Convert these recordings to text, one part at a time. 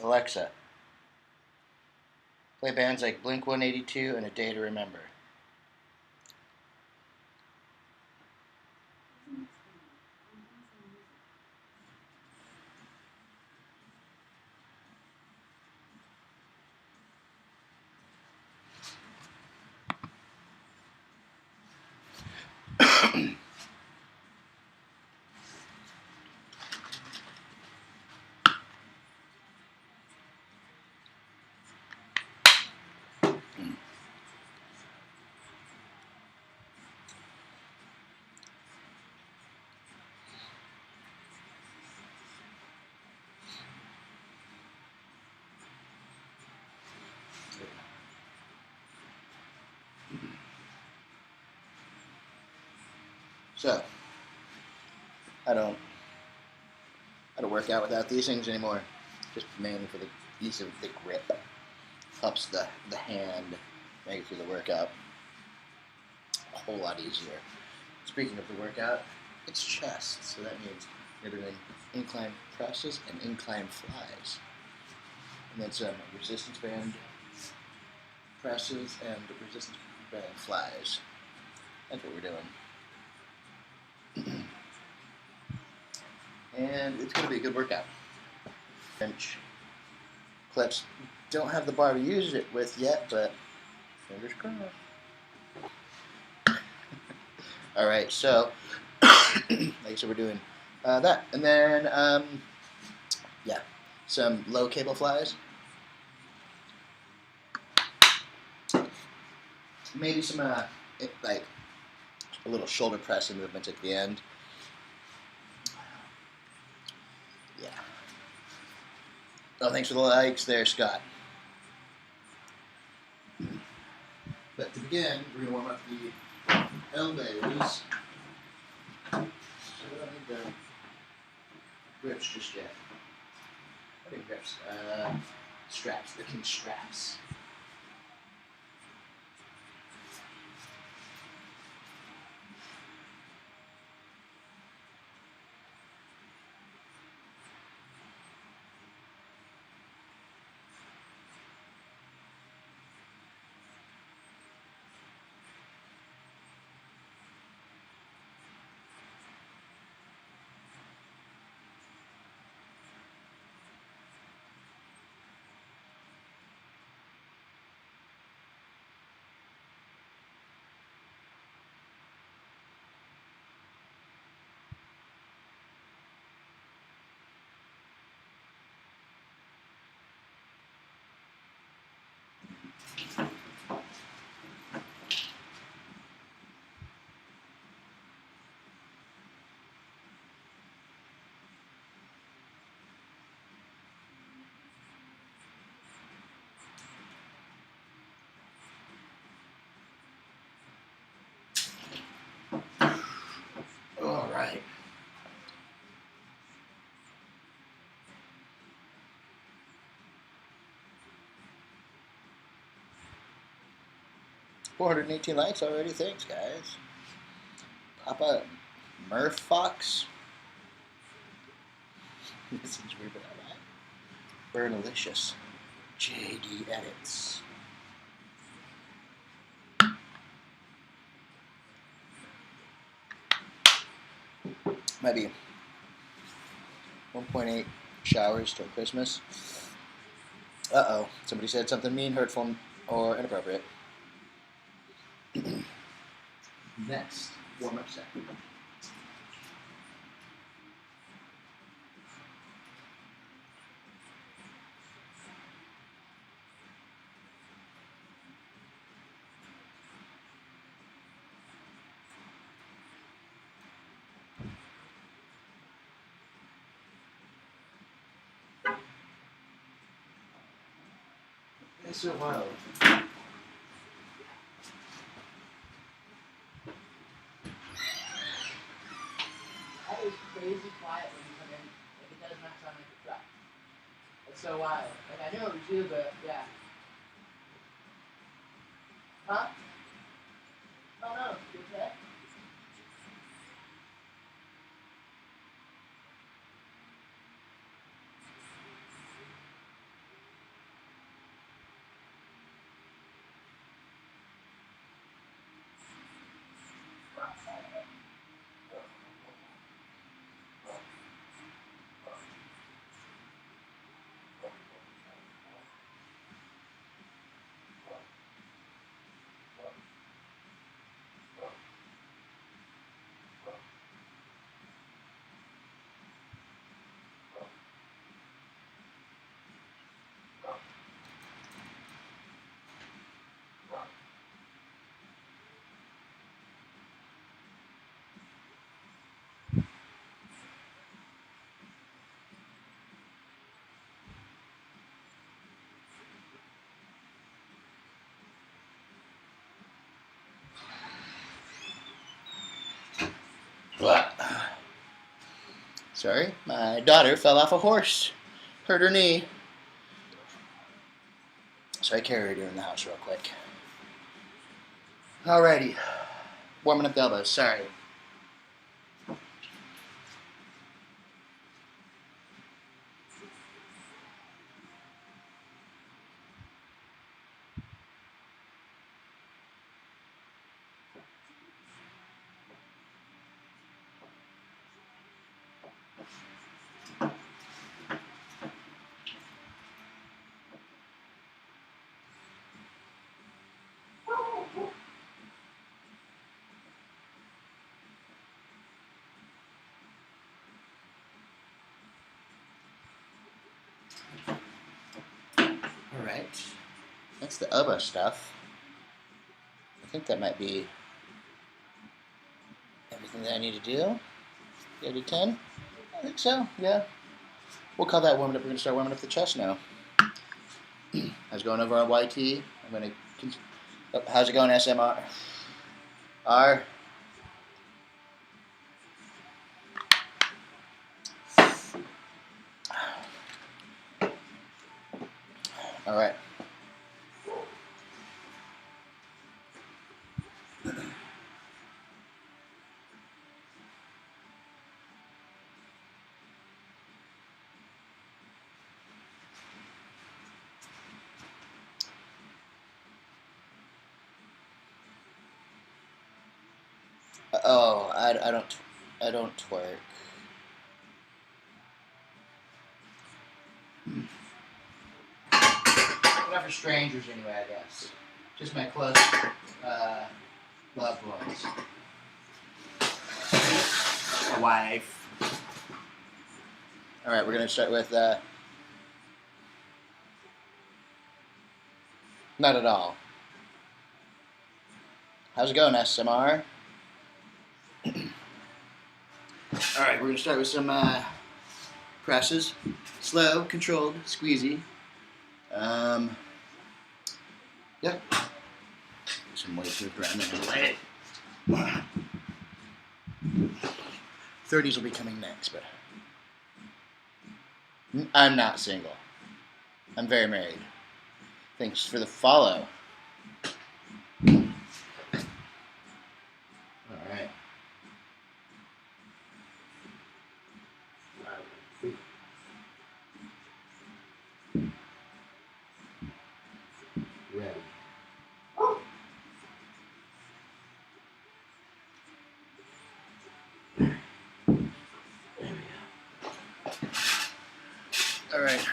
Alexa, play bands like Blink-182 and A Day to Remember. So, I don't work out without these things anymore. Just mainly for the ease of the grip. Helps the hand make it through the workout a whole lot easier. Speaking of the workout, it's chest, so that means you're doing incline presses and incline flies. And then some resistance band presses and resistance band flies. That's what we're doing. And it's going to be a good workout. Bench clips. Don't have the bar to use it with yet, but fingers crossed. Alright, so, like I said, we're doing that. And then, yeah, some low cable flies. Maybe some, like, a little shoulder pressing movements at the end. Yeah. Oh, thanks for the likes there, Scott. But to begin, we're going to warm up the elbows. So we don't need the grips just yet. I think grips. Straps. The king straps. All right. $418 likes already. Thanks, guys. Papa Murph Fox. This is weird, but I like. Burnalicious. JD Edits. Might be 1.8 showers till Christmas. Uh-oh. Somebody said something mean, hurtful, or inappropriate. Next, warm-up set. It's so wild. That is crazy quiet when you come in. Like, it does not sound like a truck. It's so wild. Like, I knew it was you, but yeah. Huh? Oh no, you okay? What? Sorry, my daughter fell off a horse, hurt her knee. So I carried her in the house real quick. Alrighty, warming up the elbows. Sorry. Alright, that's the elbow stuff. I think that might be everything that I need to do. Did I do 10? I think so, yeah. We'll call that warming up. We're going to start warming up the chest now. I was going over on YT. I'm going to. Oh, how's it going, SMR? R. All right. Oh, I don't twerk. Not for strangers anyway, I guess. Just my close loved ones. Wife. All right, we're gonna start with not at all. How's it going, SMR? All right, we're gonna start with some presses. Slow, controlled, squeezy. Yeah. Some weight moved around there. 30s will be coming next, but I'm not single. I'm very married. Thanks for the follow. All right. Ready. All right.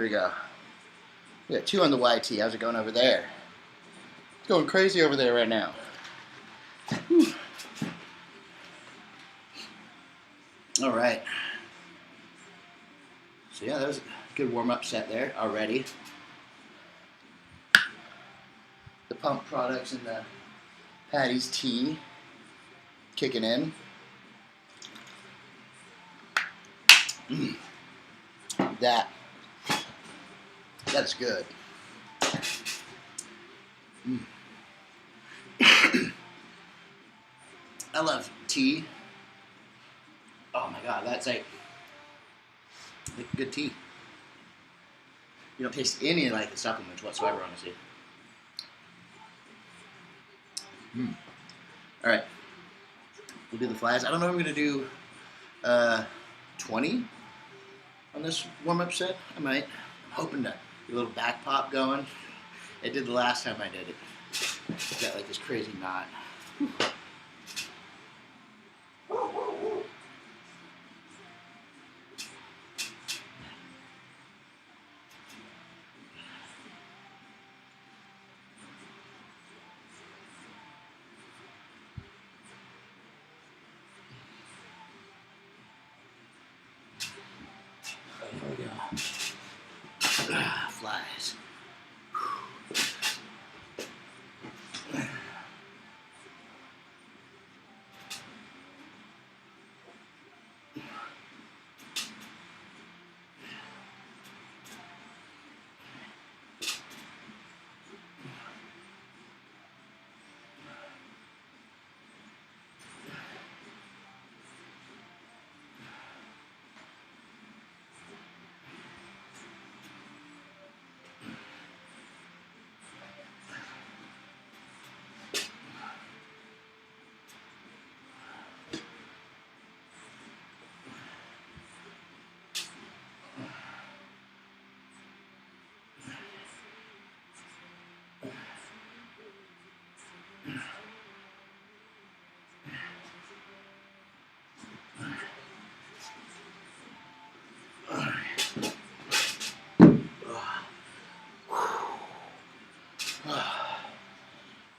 There we go. We got 2 on the YT. How's it going over there? It's going crazy over there right now. Whew. All right. So yeah, that was a good warm-up set there already. The pump products and the Patty's tea kicking in. That's good. I love tea. Oh my god, that's like good tea. You don't taste any like the supplements whatsoever, honestly. All right, we'll do the flies. I don't know if I'm gonna do 20 on this warm-up set. I might. I'm hoping to get a little back pop going. I did the last time I did it. Got like this crazy knot. Here we go. Flies.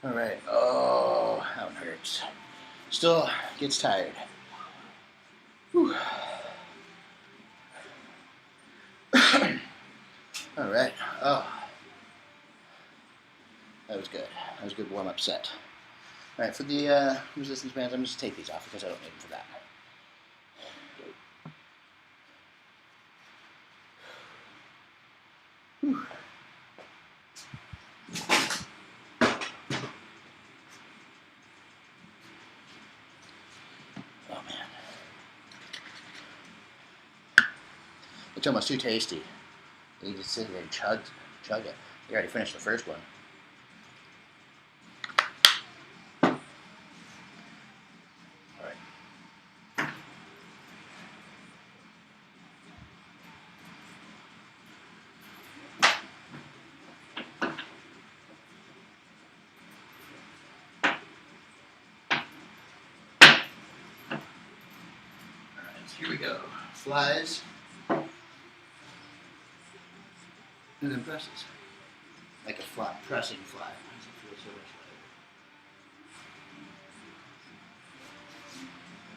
All right. Oh, that one hurts. Still gets tired. Whew. All right. Oh, that was good. That was a good warm-up set. All right, for the resistance bands, I'm just take these off because I don't need them for that. Whew. Oh man, it's almost too tasty. You just sit there and chug it. You already finished the first one. All right. Here we go. Flies. And then presses. Like a fly, pressing fly. Does it feel so much better?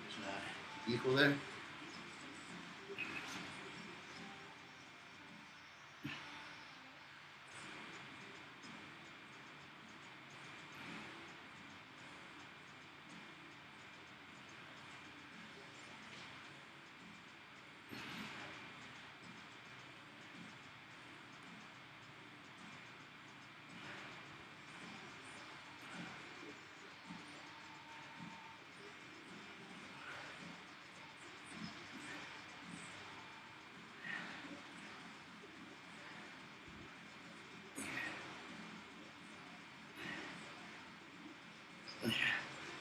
It's not equal there.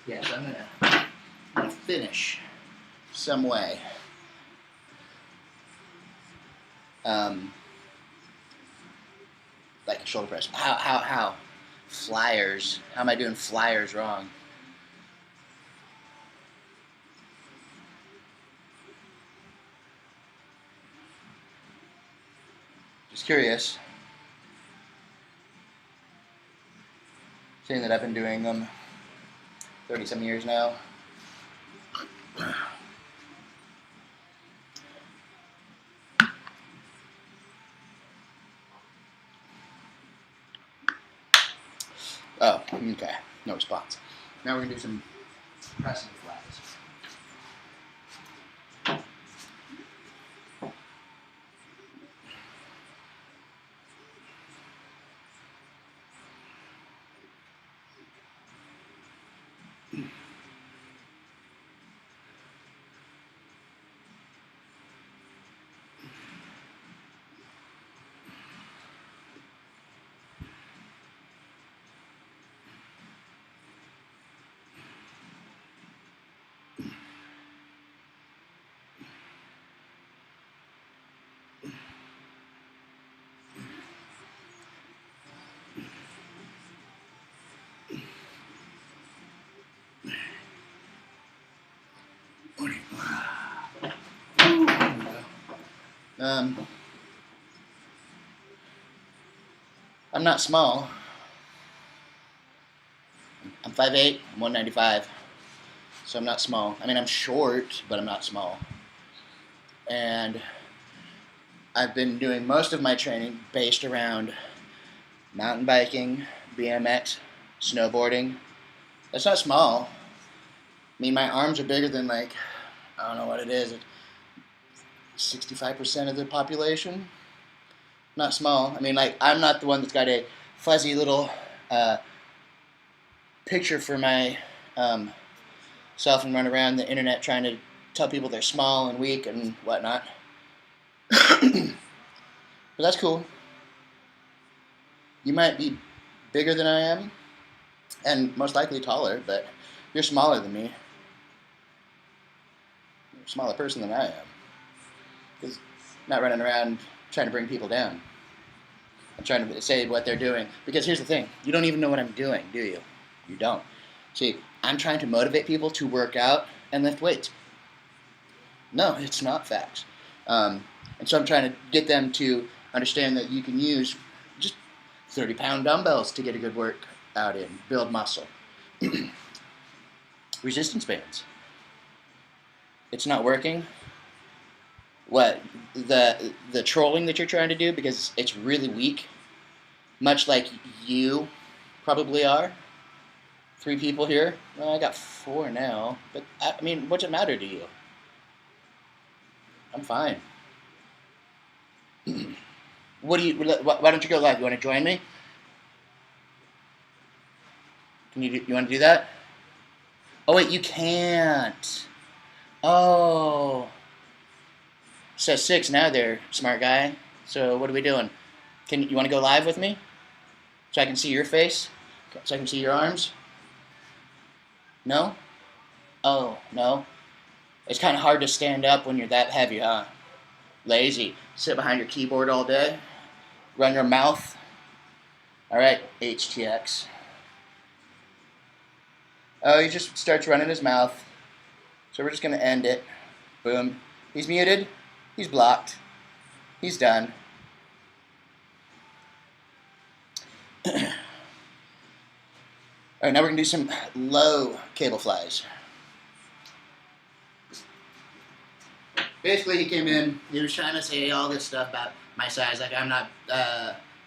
Yes, I'm gonna finish some way. Like a shoulder press. How? Flyers. How am I doing flyers wrong? Just curious. Seeing that I've been doing them 30-some years now. Oh, okay. No response. Now we're going to do some pressing flies. I'm not small. I'm 5'8", I'm 195. So I'm not small. I mean, I'm short, but I'm not small. And I've been doing most of my training based around mountain biking, BMX, snowboarding. That's not small. I mean, my arms are bigger than, like, I don't know what it is, 65% of the population. Not small. I mean, like, I'm not the one that's got a fuzzy little picture for my self and run around the internet trying to tell people they're small and weak and whatnot. But that's cool. You might be bigger than I am, and most likely taller, but you're smaller than me. You're a smaller person than I am. Because I'm not running around trying to bring people down. I'm trying to say what they're doing. Because here's the thing. You don't even know what I'm doing, do you? You don't. See, I'm trying to motivate people to work out and lift weights. No, it's not facts. And so I'm trying to get them to understand that you can use just 30-pound dumbbells to get a good workout in, build muscle. Resistance bands. It's not working. What? The trolling that you're trying to do because it's really weak, much like you probably are. 3 people here. Well, I got 4 now. But, I mean, what's it matter to you? I'm fine. Why don't you go live? You want to join me? You want to do that? Oh, wait, you can't. Oh. It says 6 now there, smart guy. So what are we doing? You want to go live with me? So I can see your face? So I can see your arms? No? Oh, no? It's kind of hard to stand up when you're that heavy, huh? Lazy. Sit behind your keyboard all day. Run your mouth. Alright, HTX. Oh, he just starts running his mouth. So we're just going to end it. Boom. He's muted. He's blocked. He's done. Alright, now we're going to do some low cable flies. Basically, he came in, he was trying to say all this stuff about my size, like I'm not,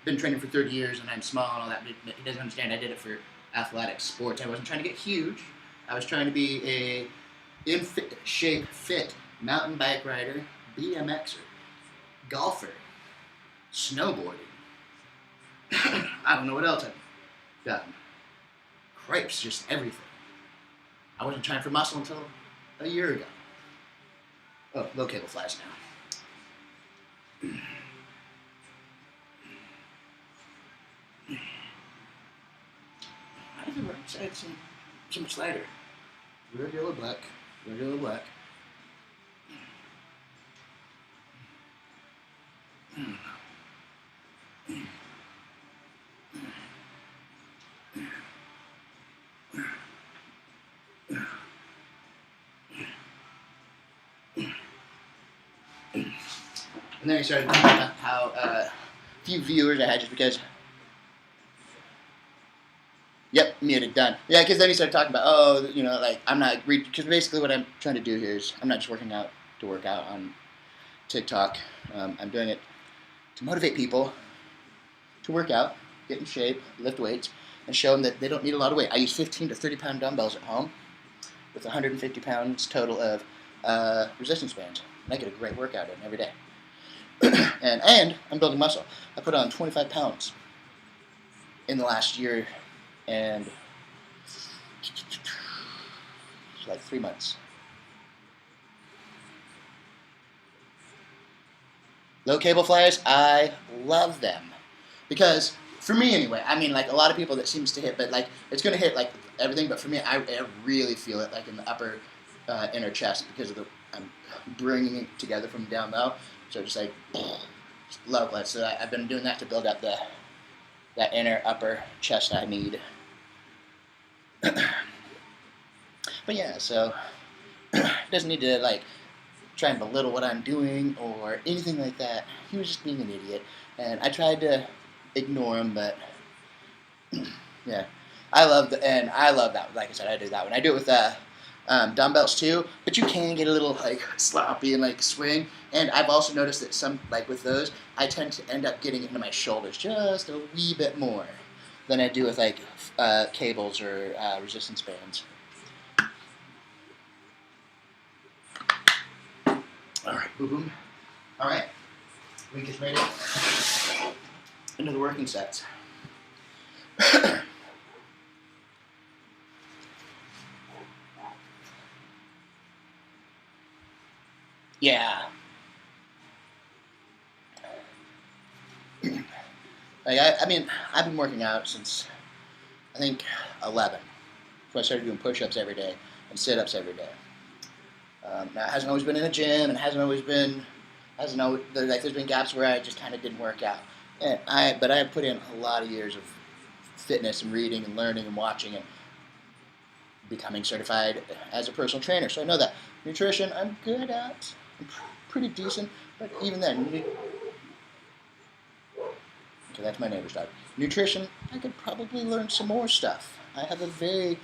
been training for 30 years and I'm small and all that, but he doesn't understand I did it for athletics, sports. I wasn't trying to get huge. I was trying to be a in-shape, fit mountain bike rider, BMXer, golfer, snowboarding. I don't know what else I've done. Cripes, just everything. I wasn't trying for muscle until a year ago. Oh, low cable flies now. Why is the right side so much lighter? Red, yellow, black. Red, yellow, black. And then he started talking about how few viewers I had just because. Yep, muted, done. Yeah, because then he started talking about, oh, you know, like, I'm not, because basically what I'm trying to do here is I'm not just working out to work out on TikTok. I'm doing it to motivate people to work out, get in shape, lift weights, and show them that they don't need a lot of weight. I use 15 to 30 pound dumbbells at home with 150 pounds total of resistance bands. And I get a great workout in every day. and I'm building muscle. I put on 25 pounds in the last year and like 3 months. Low cable flyers, I love them. Because, for me anyway, I mean, like, a lot of people that seems to hit, but, like, it's going to hit, like, everything, but for me, I really feel it, like, in the upper inner chest because of I'm bringing it together from down low. So just, like, just love that. So I've been doing that to build up that inner upper chest I need. But yeah, so it doesn't need to, like, try and belittle what I'm doing or anything like that. He was just being an idiot. And I tried to ignore him, but yeah. I love that. Like I said, I do that one. I do it with dumbbells too, but you can get a little, like, sloppy and, like, swing. And I've also noticed that some, like, with those, I tend to end up getting it into my shoulders just a wee bit more than I do with, like, cables or resistance bands. All right, boom, boom. All right, we just made it into the working sets. Yeah. Like, I mean, I've been working out since, I think, 11. So I started doing push-ups every day and sit-ups every day. Now, it hasn't always been in a gym, and there's been gaps where I just kind of didn't work out. But I have put in a lot of years of fitness and reading and learning and watching and becoming certified as a personal trainer. So I know that nutrition I'm good at. I'm pretty decent, but even then, okay, that's my neighbor's dog. Nutrition, I could probably learn some more stuff. I have a very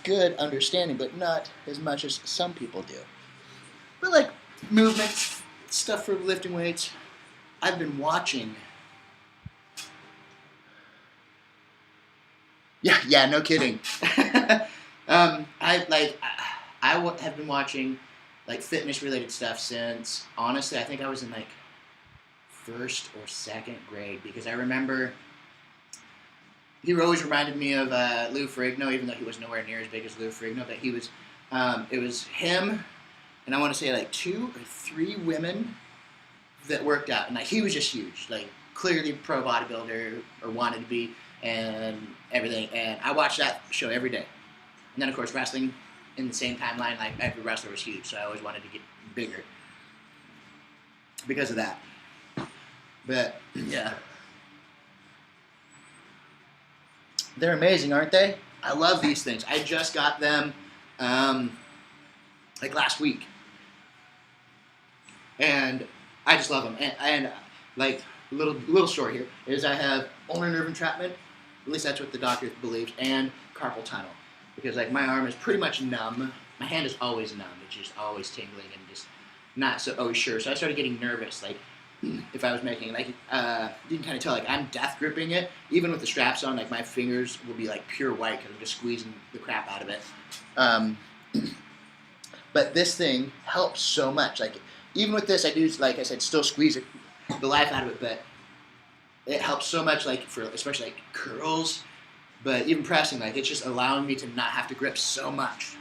good understanding, but not as much as some people do. But, like, movement, stuff for lifting weights, I've been watching. Yeah, no kidding. I have been watching, like, fitness-related stuff since, honestly, I think I was in, like, 1st or 2nd grade, because I remember he always reminded me of Lou Ferrigno, even though he was nowhere near as big as Lou Ferrigno, but he was, it was him, and I want to say, like, 2 or 3 women that worked out, and, like, he was just huge, like, clearly pro bodybuilder, or wanted to be, and everything, and I watched that show every day. And then, of course, wrestling in the same timeline, like, every wrestler was huge, so I always wanted to get bigger because of that. But, yeah. They're amazing, aren't they? I love these things. I just got them, like, last week. And I just love them. And like, little story here is I have ulnar nerve entrapment. At least that's what the doctor believes. And carpal tunnel. Because, like, my arm is pretty much numb. My hand is always numb. It's just always tingling and just not so always sure. So I started getting nervous. Like, if I was making, like, you can kind of tell, like, I'm death gripping it. Even with the straps on, like, my fingers will be, like, pure white because I'm just squeezing the crap out of it. But this thing helps so much. Like, even with this, I do, like I said, still squeeze it, the life out of it, but it helps so much, like, for especially, like, curls. But even pressing, like, it's just allowing me to not have to grip so much,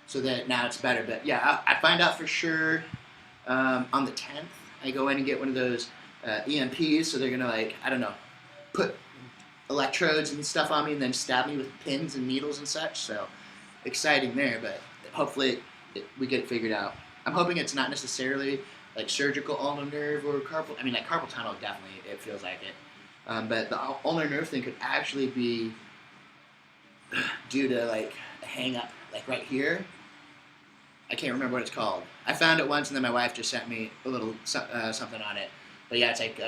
so that now it's better. But yeah, I find out for sure on the 10th. I go in and get one of those EMPs, so they're gonna, like, I don't know, put electrodes and stuff on me and then stab me with pins and needles and such. So exciting there, but hopefully we get it figured out. I'm hoping it's not necessarily, like, surgical ulnar nerve or carpal. I mean, like, carpal tunnel, definitely, it feels like it. But the ulnar nerve thing could actually be due to, like, a hang up, like, right here. I can't remember what it's called. I found it once, and then my wife just sent me a little something on it. But yeah, it's like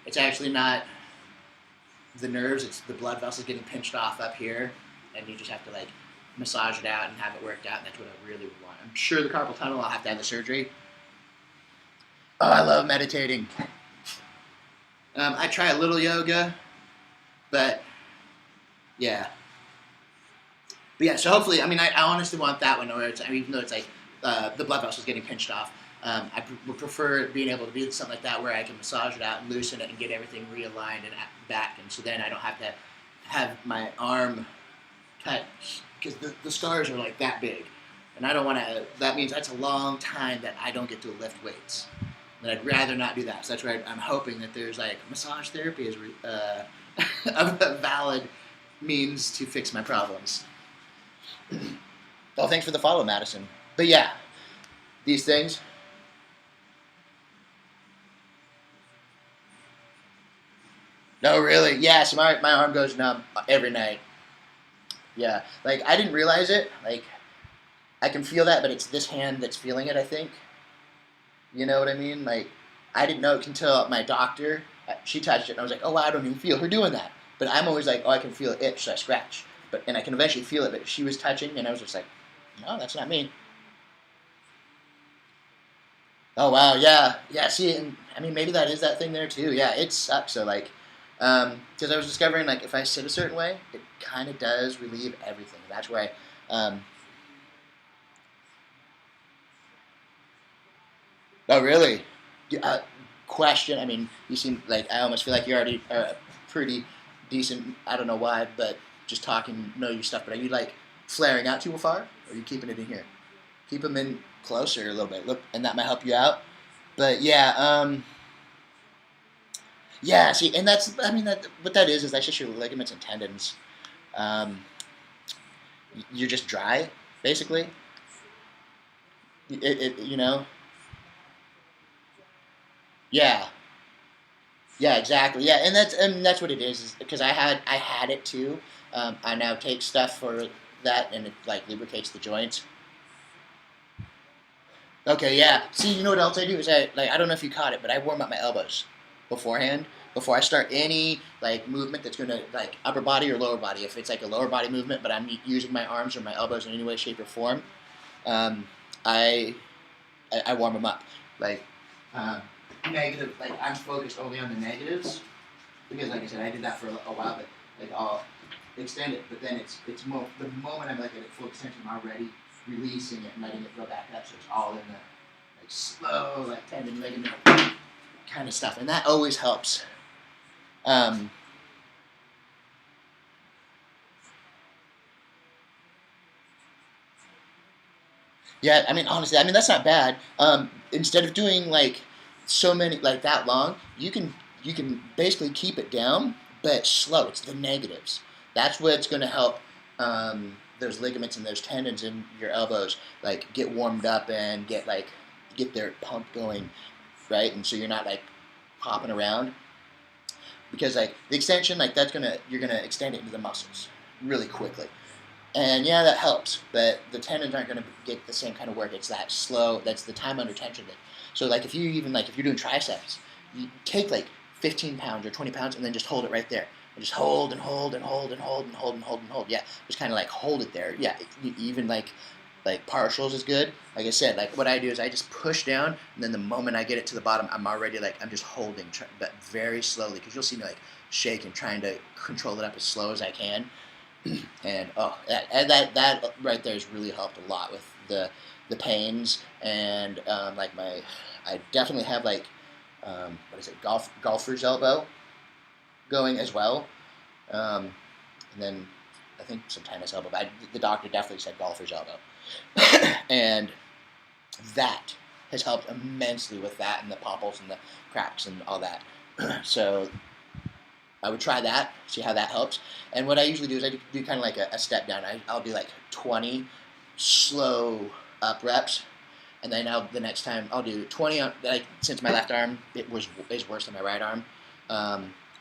It's actually not the nerves, it's the blood vessels getting pinched off up here, and you just have to like massage it out and have it worked out, and that's what I really would want. I'm sure the carpal tunnel, I'll have to have the surgery. Oh, I love meditating. I try a little yoga, but yeah. But yeah, so hopefully, I mean, I honestly want that one, where it's, I mean, even though it's like the blood vessels getting pinched off, would prefer being able to do something like that where I can massage it out and loosen it and get everything realigned and back, and so then I don't have to have my arm cut, because the scars are like that big, and I don't want to. That means that's a long time that I don't get to lift weights, and I'd rather not do that. So that's why I'm hoping that there's like massage therapy is a valid means to fix my problems. Oh, thanks for the follow, Madison. But yeah, these things. No, really. Yeah, so my arm goes numb every night. Yeah, like I didn't realize it. Like I can feel that, but it's this hand that's feeling it, I think. You know what I mean? Like I didn't know it until my doctor. She touched it, and I was like, oh, wow, I don't even feel her doing that. But I'm always like, oh, I can feel it itch, so I scratch. And I can eventually feel it. But she was touching, and I was just like, no, that's not me. Oh wow, yeah, yeah. See, and, I mean, maybe that is that thing there too. Yeah, it sucks. So like, because I was discovering like if I sit a certain way, it kind of does relieve everything. That's why. Oh really? Yeah, question. I mean, you seem like I almost feel like you're already pretty decent. I don't know why, but just talking, know your stuff. But are you like flaring out too far, or are you keeping it in here? Keep them in closer a little bit. Look, and that might help you out. But yeah, yeah. See, and that's I mean that what that is that's just your ligaments and tendons. Um, you're just dry, basically. You know. Yeah, yeah, exactly. Yeah, and that's what it is because I had it too. I now take stuff for that, and it like lubricates the joints. Okay, yeah. See, you know what else I do is I don't know if you caught it, but I warm up my elbows beforehand before I start any like movement that's gonna like upper body or lower body. If it's like a lower body movement, but I'm using my arms or my elbows in any way, shape, or form, um, I I warm them up. Like uh, negative, like I'm focused only on the negatives because, like I said, I did that for a while, but like I'll extend it, but then it's the moment I'm like at full extension, I'm already releasing it and letting it go back up, so it's all in the like slow, like tendon ligament kind of stuff, and that always helps. Um, yeah, I mean, honestly, I mean that's not bad. Instead of doing like so many like that long, you can basically keep it down, but slow. It's the negatives. That's what's going to help those ligaments and those tendons in your elbows like get warmed up and get their pump going, right? And so you're not like popping around because like the extension, like you're gonna extend it into the muscles really quickly. And yeah, that helps, but the tendons aren't going to get the same kind of work. It's that slow. That's the time under tension. So like if you're doing triceps, you take like 15 pounds or 20 pounds and then just hold it right there. And just hold and hold and hold and hold and hold and hold and hold. Yeah, just kind of like hold it there. Yeah, even like partials is good. Like I said, like what I do is I just push down, and then the moment I get it to the bottom, I'm already like I'm just holding, but very slowly, because you'll see me like shaking, trying to control it up as slow as I can. And oh, that right there has really helped a lot with the pains and like I definitely have like what is it, golfer's elbow going as well, um, and then I think some tennis elbow. But the doctor definitely said golfer's elbow, and that has helped immensely with that and the popples and the cracks and all that. So I would try that, see how that helps. And what I usually do is I do kind of like a step down. I'll do like 20 slow up reps, and then the next time I'll do 20 on, like since my left arm is worse than my right arm,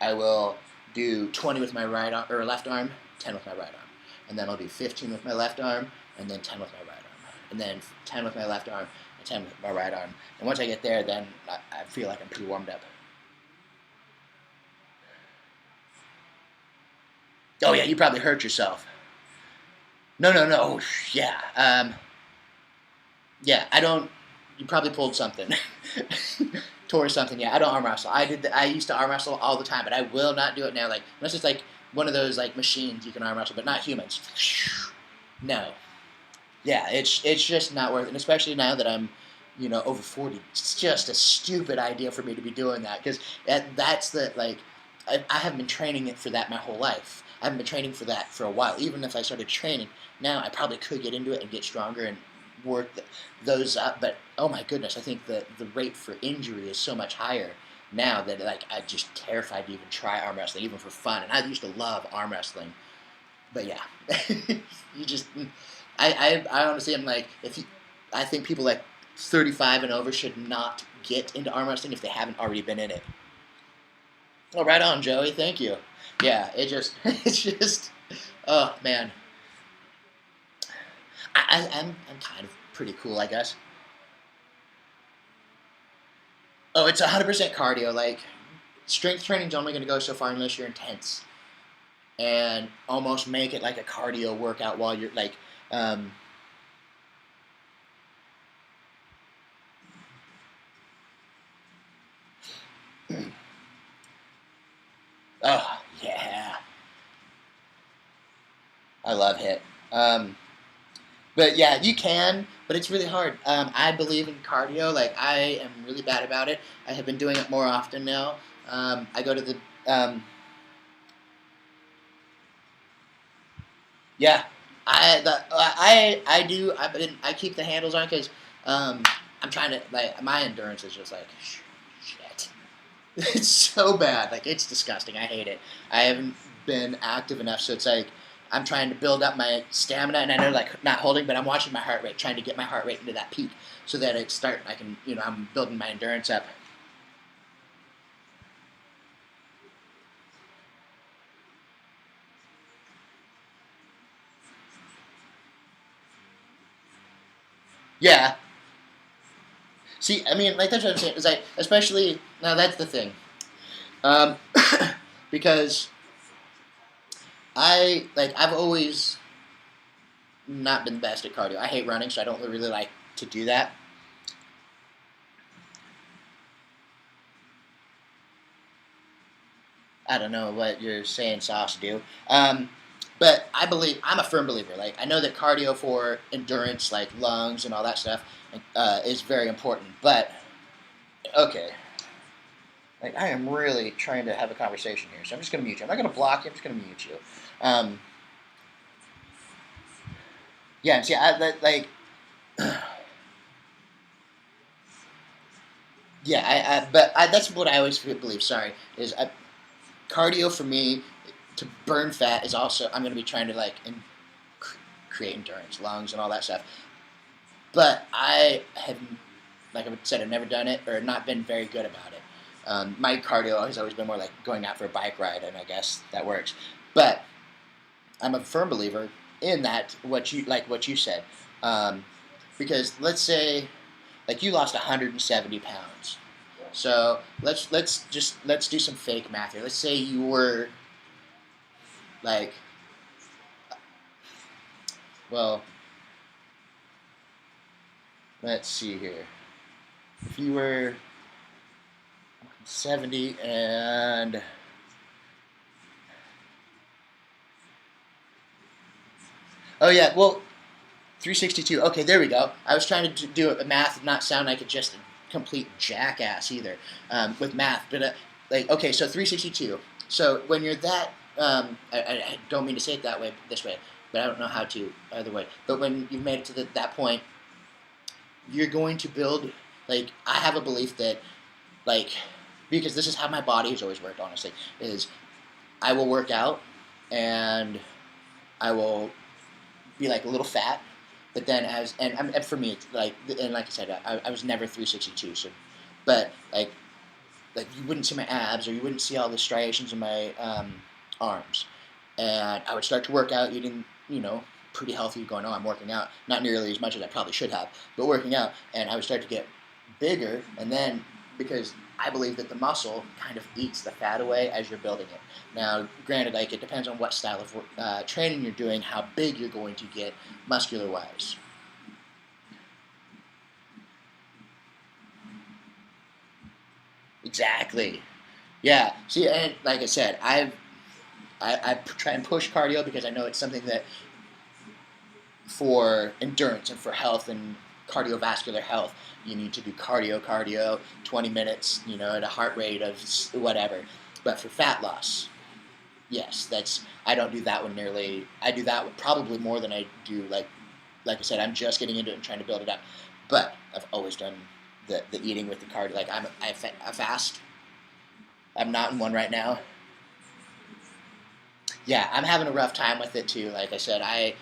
I will do 20 with my right arm or left arm, 10 with my right arm, and then I'll do 15 with my left arm, and then 10 with my right arm, and then 10 with my left arm, and 10 with my right arm. And once I get there, then I feel like I'm pretty warmed up. Oh yeah, you probably hurt yourself. No, no, no. Oh, yeah. Yeah, I don't. You probably pulled something, tore something. Yeah, I don't arm wrestle. I used to arm wrestle all the time, but I will not do it now. Like unless it's like one of those like machines you can arm wrestle, but not humans. No. Yeah, it's just not worth it. And especially now that I'm, over 40. It's just a stupid idea for me to be doing that because that's the like. I haven't been training it for that my whole life. I haven't been training for that for a while. Even if I started training now, I probably could get into it and get stronger and work those up. But oh my goodness, I think the rate for injury is so much higher now that like I'm just terrified to even try arm wrestling, even for fun. And I used to love arm wrestling, but yeah, you just I honestly am like I think people like 35 and over should not get into arm wrestling if they haven't already been in it. Oh, right on, Joey. Thank you. Yeah, it just it's just oh man, I'm kind of pretty cool, I guess. Oh, it's 100% cardio. Like strength training's only going to go so far unless you're intense and almost make it like a cardio workout while you're like. Um, oh yeah, I love it. Um, but yeah, you can, but it's really hard. I believe in cardio. Like I am really bad about it. I have been doing it more often now. I go to the yeah. I do. I keep the handles on because um, I'm trying to like my endurance is just like shit. It's so bad. Like it's disgusting. I hate it. I haven't been active enough, so it's like I'm trying to build up my stamina, and I know like not holding, but I'm watching my heart rate, trying to get my heart rate into that peak, so that I can I'm building my endurance up. Yeah. See, I mean, like that's what I'm saying. Is like especially now that's the thing, um, because I've always not been the best at cardio. I hate running, so I don't really like to do that. I don't know what you're saying, Sauce, do. But I believe I'm a firm believer. Like I know that cardio for endurance, like lungs and all that stuff, is very important. But okay, like I am really trying to have a conversation here, so I'm just gonna mute you. I'm not gonna block you. I'm just gonna mute you. Um, yeah, see, like yeah, that's what I always believe. Sorry, is cardio for me to burn fat is also I'm going to be trying to like create endurance, lungs, and all that stuff. But I have, like I said, I've never done it or not been very good about it. My cardio has always been more like going out for a bike ride, and I guess that works. But I'm a firm believer in that what you said, um, because let's say like you lost 170 pounds. So let's do some fake math here. Let's say you were like, well, let's see here. If you were 70 and oh yeah, well 362. Okay, there we go. I was trying to do a math and not sound like a just a complete jackass either with math, but like okay, so 362. So when you're that, I don't mean to say it that way, this way, but I don't know how to either way. But when you've made it to that point, you're going to build. Like I have a belief that like because this is how my body has always worked. Honestly, is I will work out and I will be like a little fat, but then and for me, it's like and like I said, I was never 362. So, but like you wouldn't see my abs or you wouldn't see all the striations in my arms, and I would start to work out eating pretty healthy, going I'm working out, not nearly as much as I probably should have, but working out, and I would start to get bigger, and then because I believe that the muscle kind of eats the fat away as you're building it. Now, granted, like it depends on what style of training you're doing, how big you're going to get muscular-wise. Exactly. Yeah. See, and like I said, I try and push cardio because I know it's something that for endurance and for health and cardiovascular health, you need to do cardio, 20 minutes, at a heart rate of whatever. But for fat loss, yes, I don't do that one nearly. I do that one probably more than I do like I said, I'm just getting into it and trying to build it up. But I've always done the eating with the cardio. Like I fast. I'm not in one right now. Yeah, I'm having a rough time with it too. Like I said, I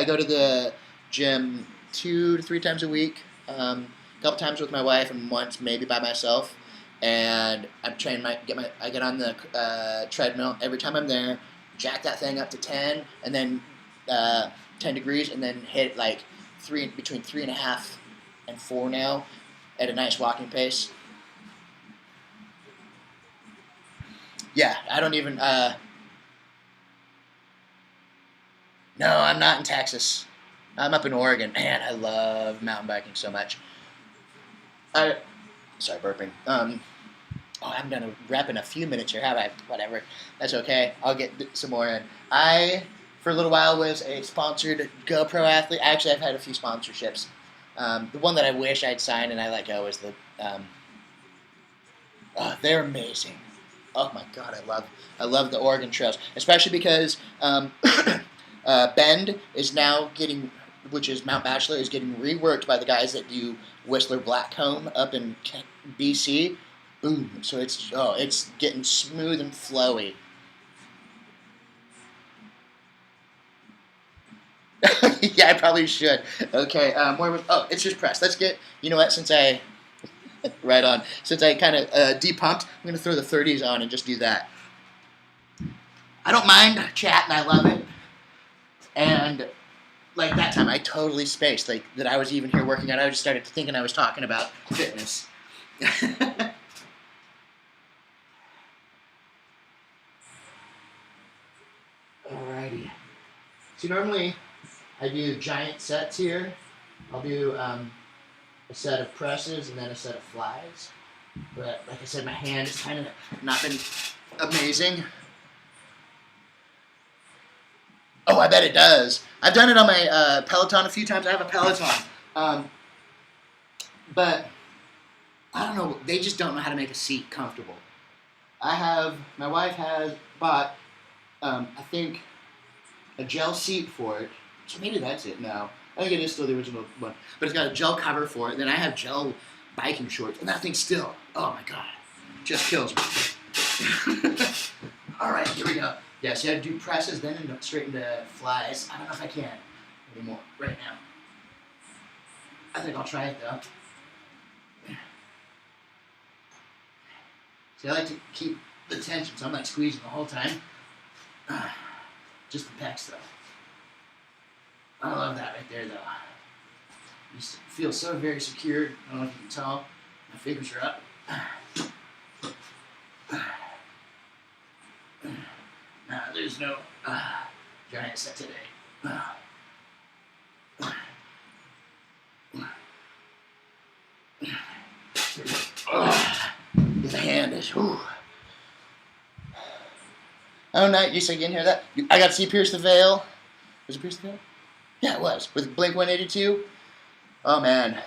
go to the gym 2 to 3 times a week, a couple times with my wife and once maybe by myself. And I'm training I get on the treadmill every time I'm there, jack that thing up to 10, and then 10 degrees, and then hit like between 3.5 and 4 now, at a nice walking pace. Yeah, I don't even. No, I'm not in Texas. I'm up in Oregon. Man, I love mountain biking so much. I sorry, burping. Oh, I haven't done a rep in a few minutes here, have I? Whatever. That's okay. I'll get some more in. I, for a little while, was a sponsored GoPro athlete. Actually, I've had a few sponsorships. The one that I wish I'd signed and I let go is the. They're amazing. Oh my God, I love the Oregon trails, especially because Bend is now getting, which is Mount Bachelor, is getting reworked by the guys that do Whistler Blackcomb up in BC. Boom! So it's getting smooth and flowy. Yeah, I probably should. Okay, it's just press. Let's get. You know what? Right on. Since I kind of depumped, I'm going to throw the 30s on and just do that. I don't mind chatting. I love it. And like that time, I totally spaced. Like that I was even here working out. I just started thinking I was talking about fitness. Alrighty. So normally I do giant sets here. I'll do a set of presses and then a set of flies. But like I said, my hand has kind of not been amazing. Oh, I bet it does. I've done it on my Peloton a few times. I have a Peloton. But I don't know. They just don't know how to make a seat comfortable. My wife has bought, I think, a gel seat for it. So maybe that's it now. I think it is still the original one. But it's got a gel cover for it. And then I have gel biking shorts. And that thing still, oh my God, just kills me. All right, here we go. Yeah, so you have to do presses, then straight into flies. I don't know if I can anymore right now. I think I'll try it though. See, I like to keep the tension, so I'm not squeezing the whole time. Just the pecs though. I love that right there though. You feel so very secure. I don't know if you can tell. My fingers are up. No, there's no giant set today. The hand is. Whew. Oh, no, you can hear that? I got to see Pierce the Veil. Was it Pierce the Veil? Yeah, it was. With Blink 182. Oh, man.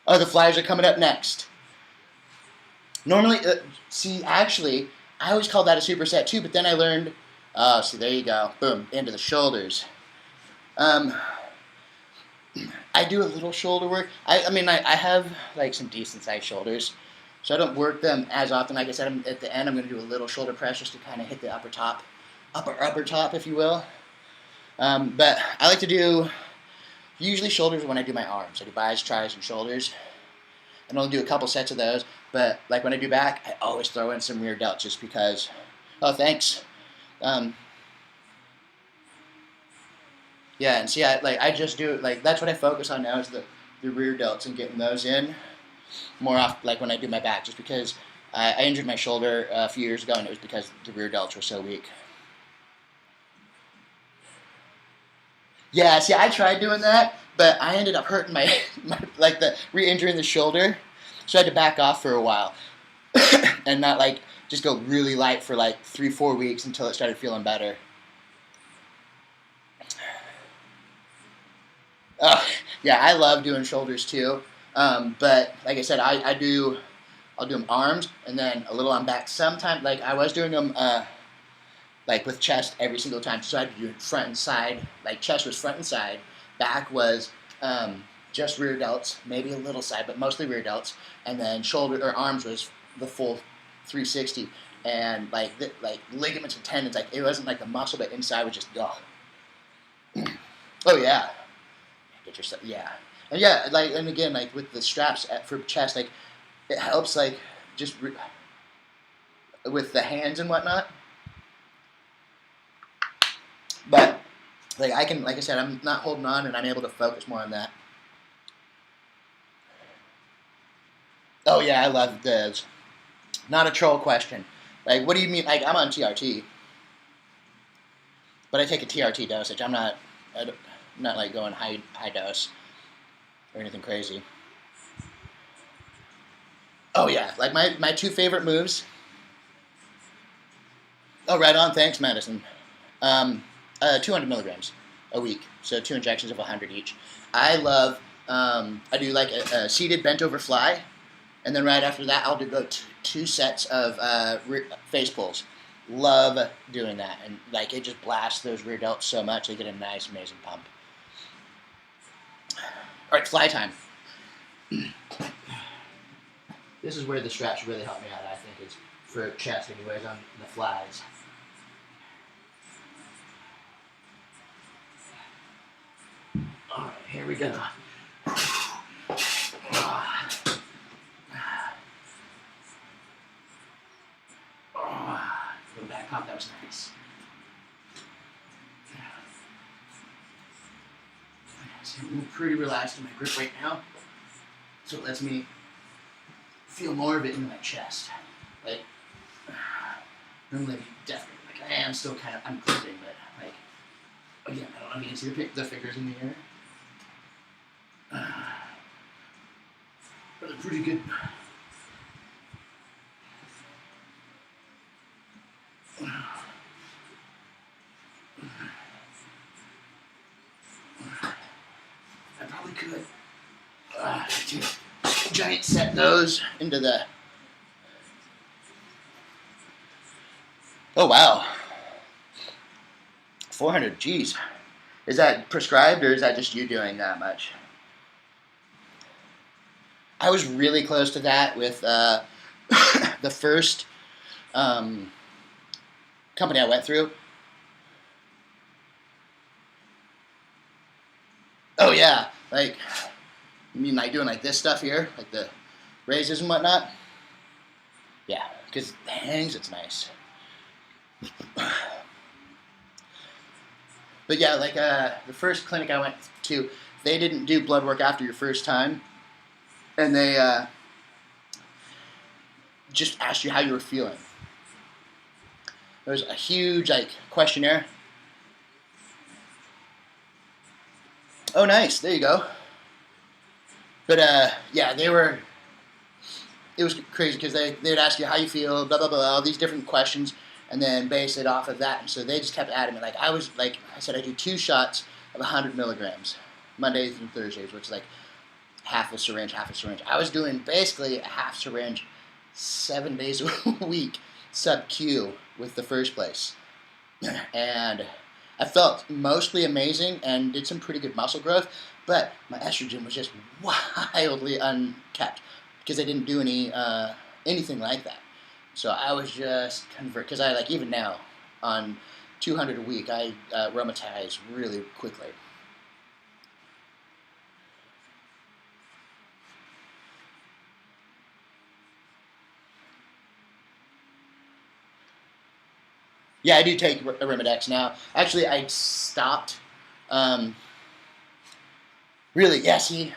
Oh, the flyers are coming up next. Normally, actually, I always called that a superset too, but then I learned, see, there you go. Boom, into the shoulders. I do a little shoulder work. I have like some decent sized shoulders, so I don't work them as often. Like I said, at the end, I'm going to do a little shoulder press just to kind of hit the upper top, if you will. But I like to do usually shoulders when I do my arms. I do bis, tris, and shoulders. And I'll do a couple sets of those. But like when I do back, I always throw in some rear delts just because. Oh, thanks. Yeah, and see, I just do like that's what I focus on now is the rear delts and getting those in more often. Like when I do my back, just because I injured my shoulder a few years ago, and it was because the rear delts were so weak. Yeah, see, I tried doing that, but I ended up hurting my like the re-injuring the shoulder, so I had to back off for a while and not like just go really light for like 3-4 weeks until it started feeling better. Oh, yeah, I love doing shoulders too. But like I said, I'll do them arms and then a little on back. Sometimes, like I was doing them like with chest every single time. So I'd do it front and side. Like chest was front and side, back was just rear delts, maybe a little side, but mostly rear delts. And then shoulder or arms was the full 360. And like ligaments and tendons, like it wasn't like the muscle, but inside was just oh yeah. Get yourself, yeah, and yeah, like, and again, like with the straps for chest, like it helps, like just with the hands and whatnot. But like I can, like I said, I'm not holding on, and I'm able to focus more on that. Oh yeah, I love those. Not a troll question. Like, what do you mean? Like, I'm on TRT, but I take a TRT dosage. I'm not like going high dose or anything crazy. Oh yeah, like my two favorite moves. Oh, right on. Thanks, Madison. 200 milligrams a week, so 2 injections of 100 each. I love. I do like a seated bent over fly, and then right after that, I'll do go two sets of face pulls. Love doing that, and like it just blasts those rear delts so much. They get a nice, amazing pump. All right, fly time. This is where the straps really help me out. I think is for chest, anyways, on the flies. All right, here we go. Little back pump, that was nice. So I'm pretty relaxed in my grip right now, so it lets me feel more of it in my chest. Like normally, definitely, like I am still kind of I'm gripping, but like again, I don't know if you can see the fingers in the air. But it's pretty good. I probably could giant set those into the. Oh wow, 400. Geez, is that prescribed or is that just you doing that much? I was really close to that with the first company I went through. Oh yeah, like you mean like doing like this stuff here, like the raises and whatnot. Yeah, because the hangs, it's nice. But yeah, like the first clinic I went to, they didn't do blood work after your first time, and they just asked you how you were feeling. There was a huge like questionnaire. Oh, nice. There you go. But yeah, they were. It was crazy because they'd ask you how you feel, blah blah blah, all these different questions, and then base it off of that. And so they just kept adding me. Like I said, I do 2 shots of 100 milligrams, Mondays and Thursdays, which is like half a syringe, half a syringe. I was doing basically a half syringe 7 days a week, sub Q with the first place, and I felt mostly amazing and did some pretty good muscle growth, but my estrogen was just wildly unkept because I didn't do anything like that. So I was just because I like even now on 200 a week I aromatize really quickly. Yeah, I do take Arimidex now. Actually, I stopped Really, yeah. See,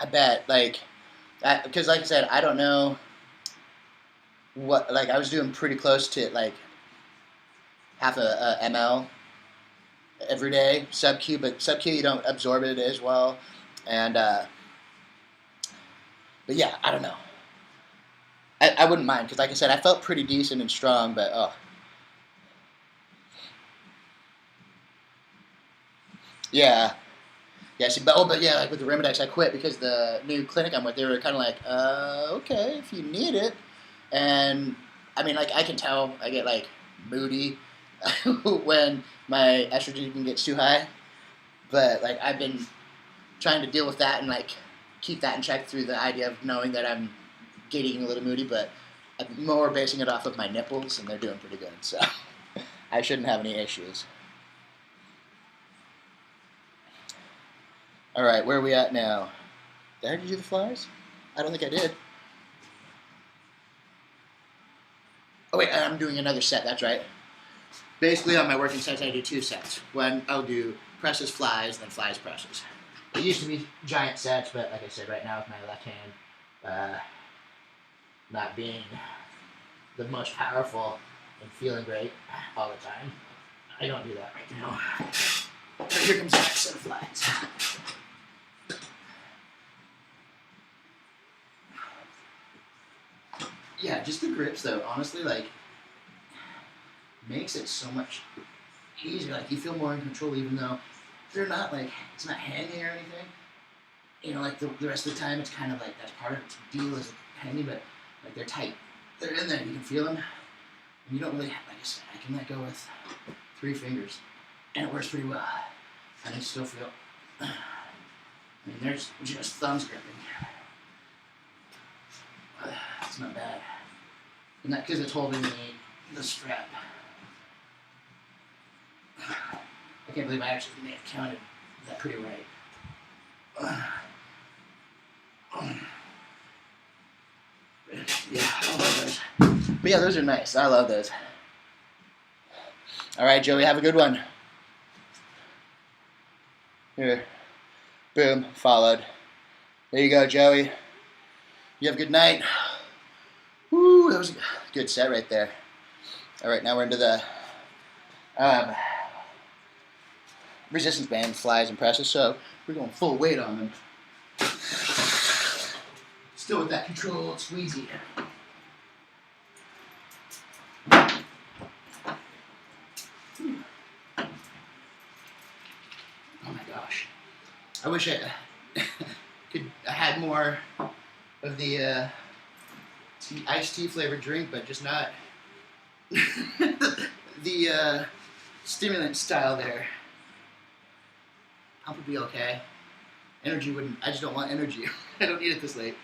I bet because like I said, I don't know what like I was doing pretty close to like half a ml every day sub Q, but sub Q you don't absorb it as well, and but yeah, I don't know. I wouldn't mind because like I said, I felt pretty decent and strong, but oh yeah. Yeah, see, but yeah, like with the Remodex, I quit because the new clinic I'm with, they were kind of like, okay, if you need it, and I mean, like I can tell I get like moody when my estrogen gets too high, but like I've been trying to deal with that and like keep that in check through the idea of knowing that I'm getting a little moody, but I'm more basing it off of my nipples, and they're doing pretty good, so I shouldn't have any issues. All right, where are we at now? Did I do the flies? I don't think I did. Oh wait, I'm doing another set. That's right. Basically, on my working sets, I do 2 sets. One, I'll do presses, flies, then flies, presses. It used to be giant sets, but like I said, right now with my left hand not being the most powerful and feeling great all the time, I don't do that right now. But here comes the next set of flies. Yeah, just the grips though, honestly, like, makes it so much easier. Like, you feel more in control even though they're not, like, it's not hanging or anything. You know, like, the rest of the time it's kind of like, that's part of its deal is hanging, but, like, they're tight. They're in there, you can feel them. And you don't really, like I said, I can let go with 3 fingers. And it works pretty well. And I still feel, I mean, there's just thumbs gripping. It's not bad. And that because it's holding the strap. I can't believe I actually may have counted that pretty right. Yeah, I love those. But yeah, those are nice. I love those. All right, Joey, have a good one. Here. Boom, followed. There you go, Joey. You have a good night. Woo, that was a good set right there. All right, now we're into the resistance band flies and presses, so we're going full weight on them. Still with that controlled squeezy. Oh my gosh. I wish I had more of the iced tea flavored drink, but just not the stimulant style there. Pump would be okay. Energy wouldn't. I just don't want energy. I don't need it this late.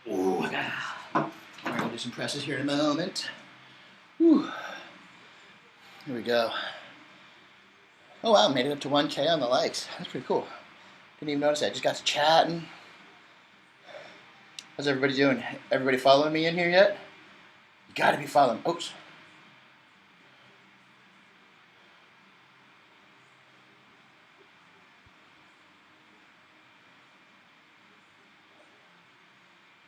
Ooh, we're gonna do some presses here in a moment. Whew. Here we go. Oh wow, made it up to 1K on the likes. That's pretty cool. Didn't even notice that. Just got to chatting. How's everybody doing? Everybody following me in here yet? You gotta be following. Oops.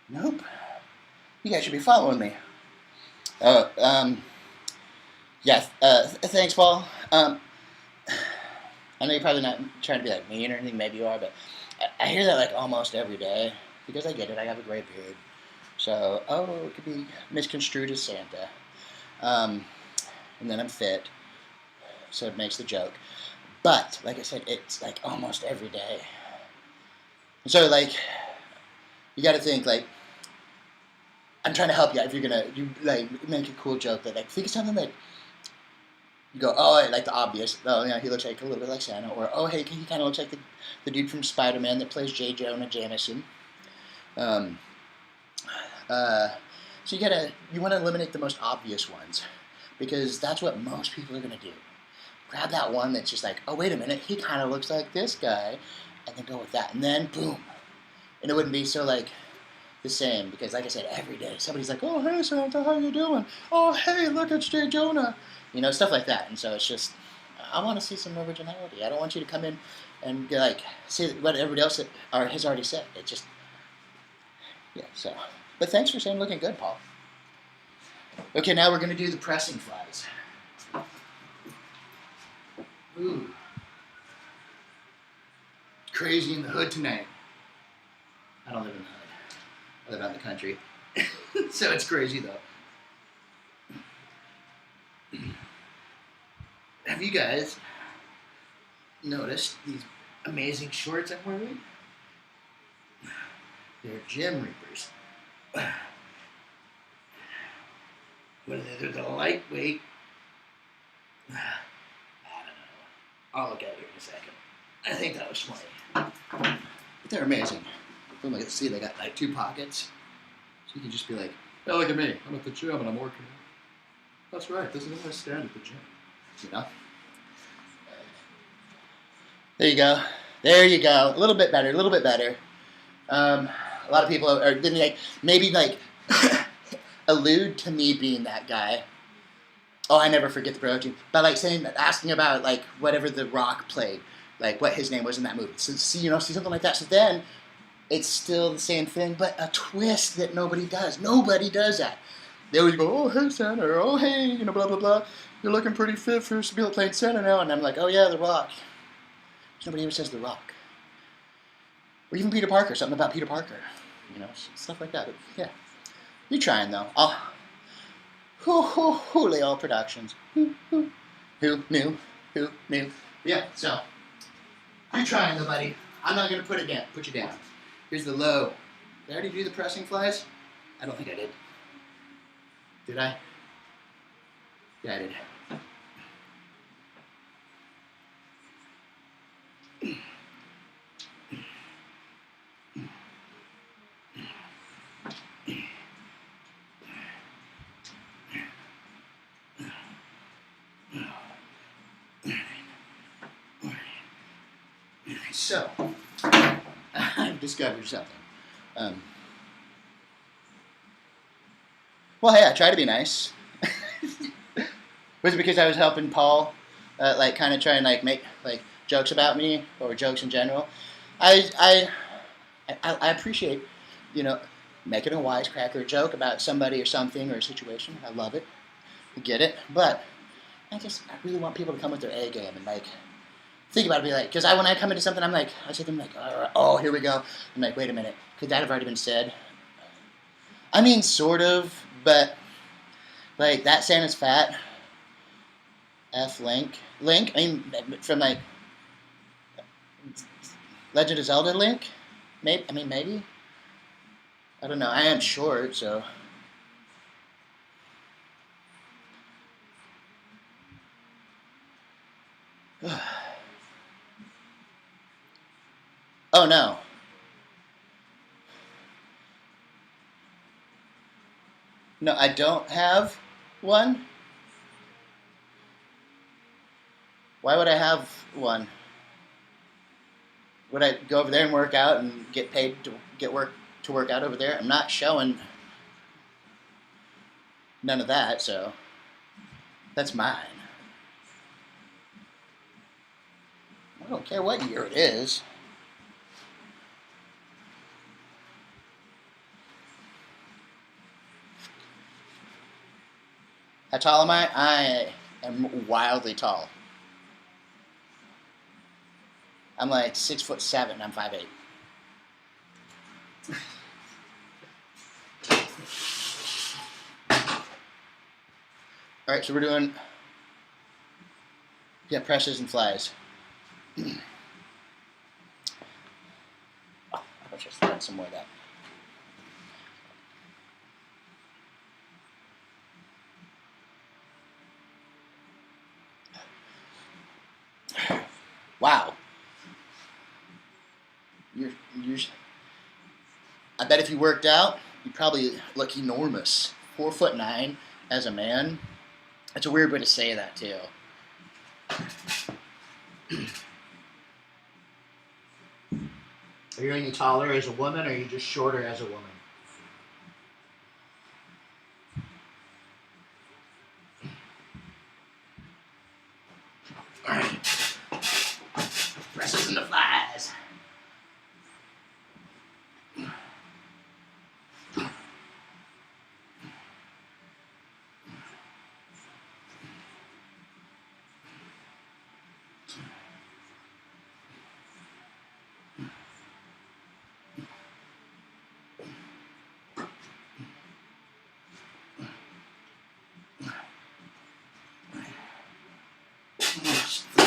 Nope. You guys should be following me. Oh, yeah. Thanks, Paul. I know you're probably not trying to be like mean or anything. Maybe you are, but I hear that like almost every day because I get it. I have a gray beard, so it could be misconstrued as Santa. And then I'm fit, so it makes the joke. But like I said, it's like almost every day. So like, you got to think like, I'm trying to help you. If you're gonna like make a cool joke, that like think of something like. You go, oh, like the obvious. Oh, yeah, he looks like a little bit like Santa. Or, oh, hey, he kind of looks like the dude from Spider-Man that plays J. Jonah Jameson. Um, so you want to eliminate the most obvious ones, because that's what most people are going to do. Grab that one that's just like, oh, wait a minute, he kind of looks like this guy, and then go with that, and then boom. And it wouldn't be so like the same, because like I said, every day somebody's like, oh, hey, Santa, how you doing? Oh, hey, look, it's J. Jonah. You know, stuff like that. And so it's just, I want to see some originality. I don't want you to come in and like say what everybody else has already said. It just, yeah, so. But thanks for saying looking good, Paul. Okay, now we're going to do the pressing flies. Ooh. Crazy in the hood tonight. I don't live in the hood. I live out in the country. So it's crazy, though. Have you guys noticed these amazing shorts I'm wearing? They're Gym Reapers. What are they? They're the lightweight. I don't know. I'll look at it here in a second. I think that was 20. But they're amazing. See, they got like 2 pockets. So you can just be like, hey, look at me. I'm at the gym and I'm working out. That's right. This is how I stand at the gym. You know? There you go. There you go. A little bit better. A little bit better. A lot of people are like, maybe like allude to me being that guy. Oh, I never forget the protein. But like asking about like whatever The Rock played, like what his name was in that movie. So see something like that. So then it's still the same thing, but a twist that nobody does. Nobody does that. They always go, oh, hey, Santa, or oh, hey, blah, blah, blah. You're looking pretty fit for to be playing Santa now. And I'm like, oh, yeah, The Rock. Nobody ever says The Rock. Or even Peter Parker, something about Peter Parker. Stuff like that. But, yeah. You're trying, though. Julio Productions. Who knew? Who knew? Yeah, so. You're trying, though, buddy. I'm not going to put you down. Here's the low. Did I already do the pressing flies? I don't think I did. Did I? Yeah, I did. So, I've discovered something. Well, hey, I try to be nice. Was it because I was helping Paul, kind of try and make jokes about me or jokes in general? I appreciate, making a wisecracker, a joke about somebody or something or a situation. I love it. I get it, but I really want people to come with their A game and think about it. Be like, because when I come into something, I say to them oh, here we go. I'm like, wait a minute, could that have already been said? I mean, sort of, but that Santa's fat. F Link. I mean, from Legend of Zelda Link. Maybe. I don't know. I am short, so. Oh no. No, I don't have one. Why would I have one? Would I go over there and work out and get paid to work out over there? I'm not showing none of that, so that's mine. I don't care what year it is. How tall am I? I am wildly tall. I'm 6'7". I'm 5'8". All right, so we're doing presses and flies. I'll just add some more of that. Wow. I bet bet if you worked out, you'd probably look enormous. 4'9" as a man. That's a weird way to say that too. Are you any taller as a woman, or are you just shorter as a woman? All right. Wrestles in the flies.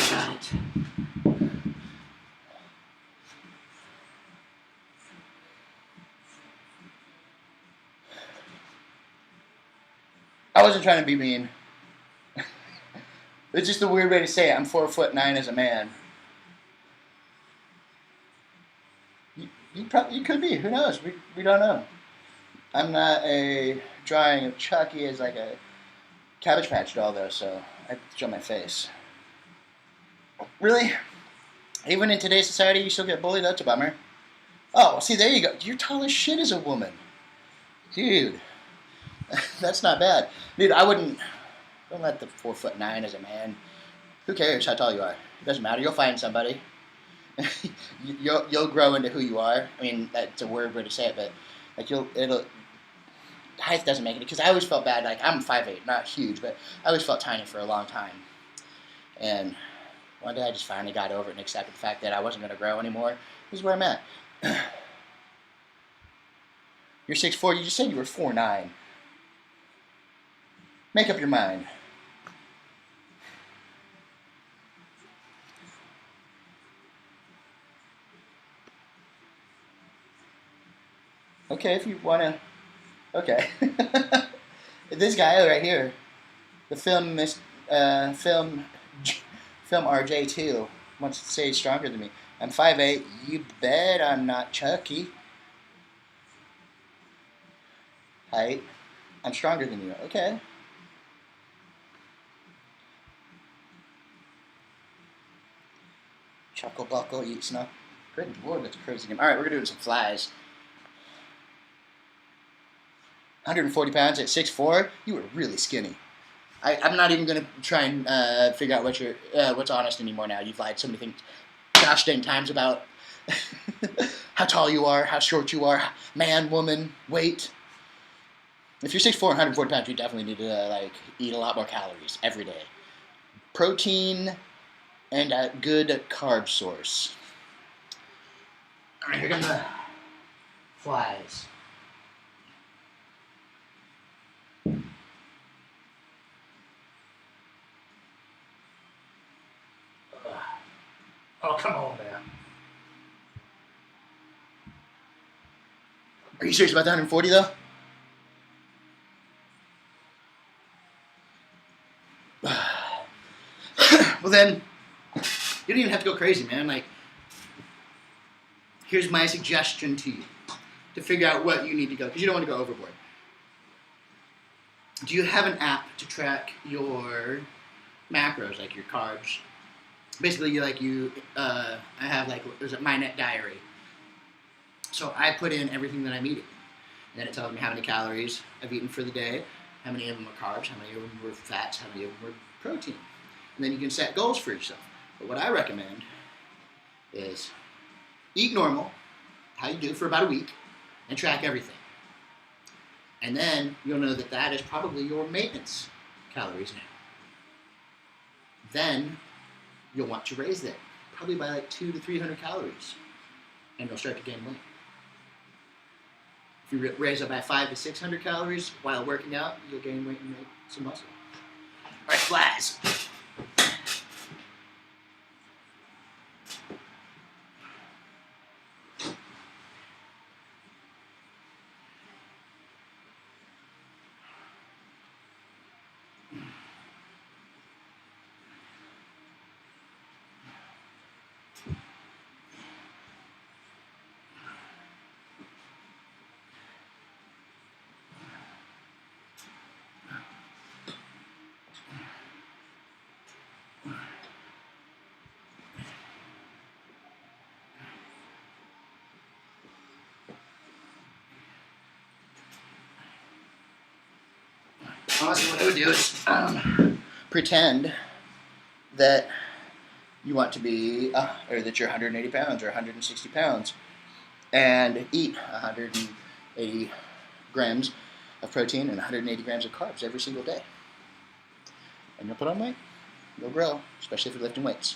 Got it. I wasn't trying to be mean. It's just a weird way to say it. I'm 4'9" as a man. You could be. Who knows? We don't know. I'm not a drawing of Chucky as like a Cabbage Patch doll though, so I have to show my face. Really? Even in today's society, you still get bullied? That's a bummer. Oh, see, there you go. You're tall as shit as a woman. Dude. That's not bad. Dude, I wouldn't... Don't let the 4'9" as a man. Who cares how tall you are? It doesn't matter. You'll find somebody. you'll grow into who you are. I mean, that's a weird way to say it, but like it'll... Height doesn't make it, because I always felt bad. Like, I'm 5'8", not huge, but I always felt tiny for a long time. And one day I just finally got over it and accepted the fact that I wasn't going to grow anymore. This is where I'm at. You're 6'4", you just said you were 4'9". Make up your mind. Okay, if you want to... Okay. This guy right here, the film RJ2, wants to say he's stronger than me. I'm 5'8". You bet I'm not Chucky. Height. I'm stronger than you. Okay. Chuckle buckle, eat snuff. Good lord, that's a crazy game. Alright, we're going to do some flies. 140 pounds at 6'4", you were really skinny. I'm not even going to try and figure out what's honest anymore now. You've lied so many things, gosh dang times about how tall you are, how short you are, man, woman, weight. If you're 6'4", 140 pounds, you definitely need to eat a lot more calories every day. Protein and a good carb source. All right, here come the flies. Oh, come on, man. Are you serious about the 140, though? Well, then, you don't even have to go crazy, man. Like, here's my suggestion to you to figure out what you need to go, because you don't want to go overboard. Do you have an app to track your macros, like your carbs? Basically, I have there's a MyNet diary. So I put in everything that I'm eating. And then it tells me how many calories I've eaten for the day, how many of them are carbs, how many of them were fats, how many of them were protein. And then you can set goals for yourself. But what I recommend is eat normal, how you do for about a week, and track everything. And then you'll know that that is probably your maintenance calories now. Then you'll want to raise that, probably by 200 to 300 calories, and you'll start to gain weight. If you raise it by 500 to 600 calories while working out, you'll gain weight and make some muscle. All right, flies. Honestly, what I would do is pretend that you want to be, or that you're 180 pounds or 160 pounds, and eat 180 grams of protein and 180 grams of carbs every single day. And you'll put on weight. You'll grow, especially if you're lifting weights.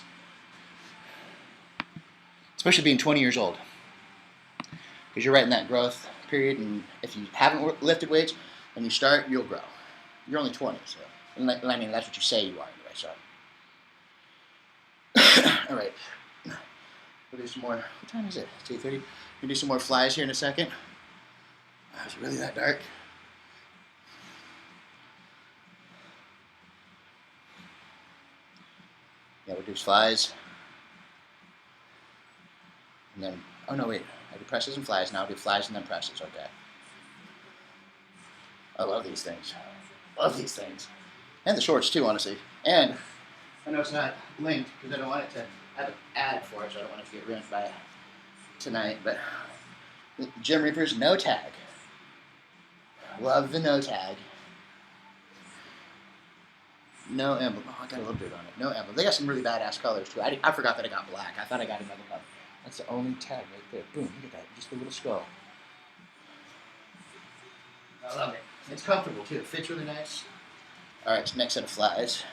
Especially being 20 years old. Because you're right in that growth period, and if you haven't lifted weights and you start, you'll grow. You're only 20, so. And I mean, that's what you say you are anyway, so. All right. We'll do some more. What time is it? 2:30. We'll do some more flies here in a second. Is it really that dark? Yeah, we'll do flies. And then, oh no, wait. I do presses and flies. Now I'll do flies and then presses. Okay. I love these things. Love these things. And the shorts too, honestly. And I know it's not linked because I don't want it to have an ad for it, so I don't want it to get ruined by tonight. But Gym Reaper's no tag. Love the no tag. No emblem. Oh, I got a little bit on it. No emblem. They got some really badass colors too. I forgot that I got black. I thought I got another color. That's the only tag right there. Boom, look at that. Just a little skull. I love it. It's comfortable too. It fits really nice. Alright, so next set of flies.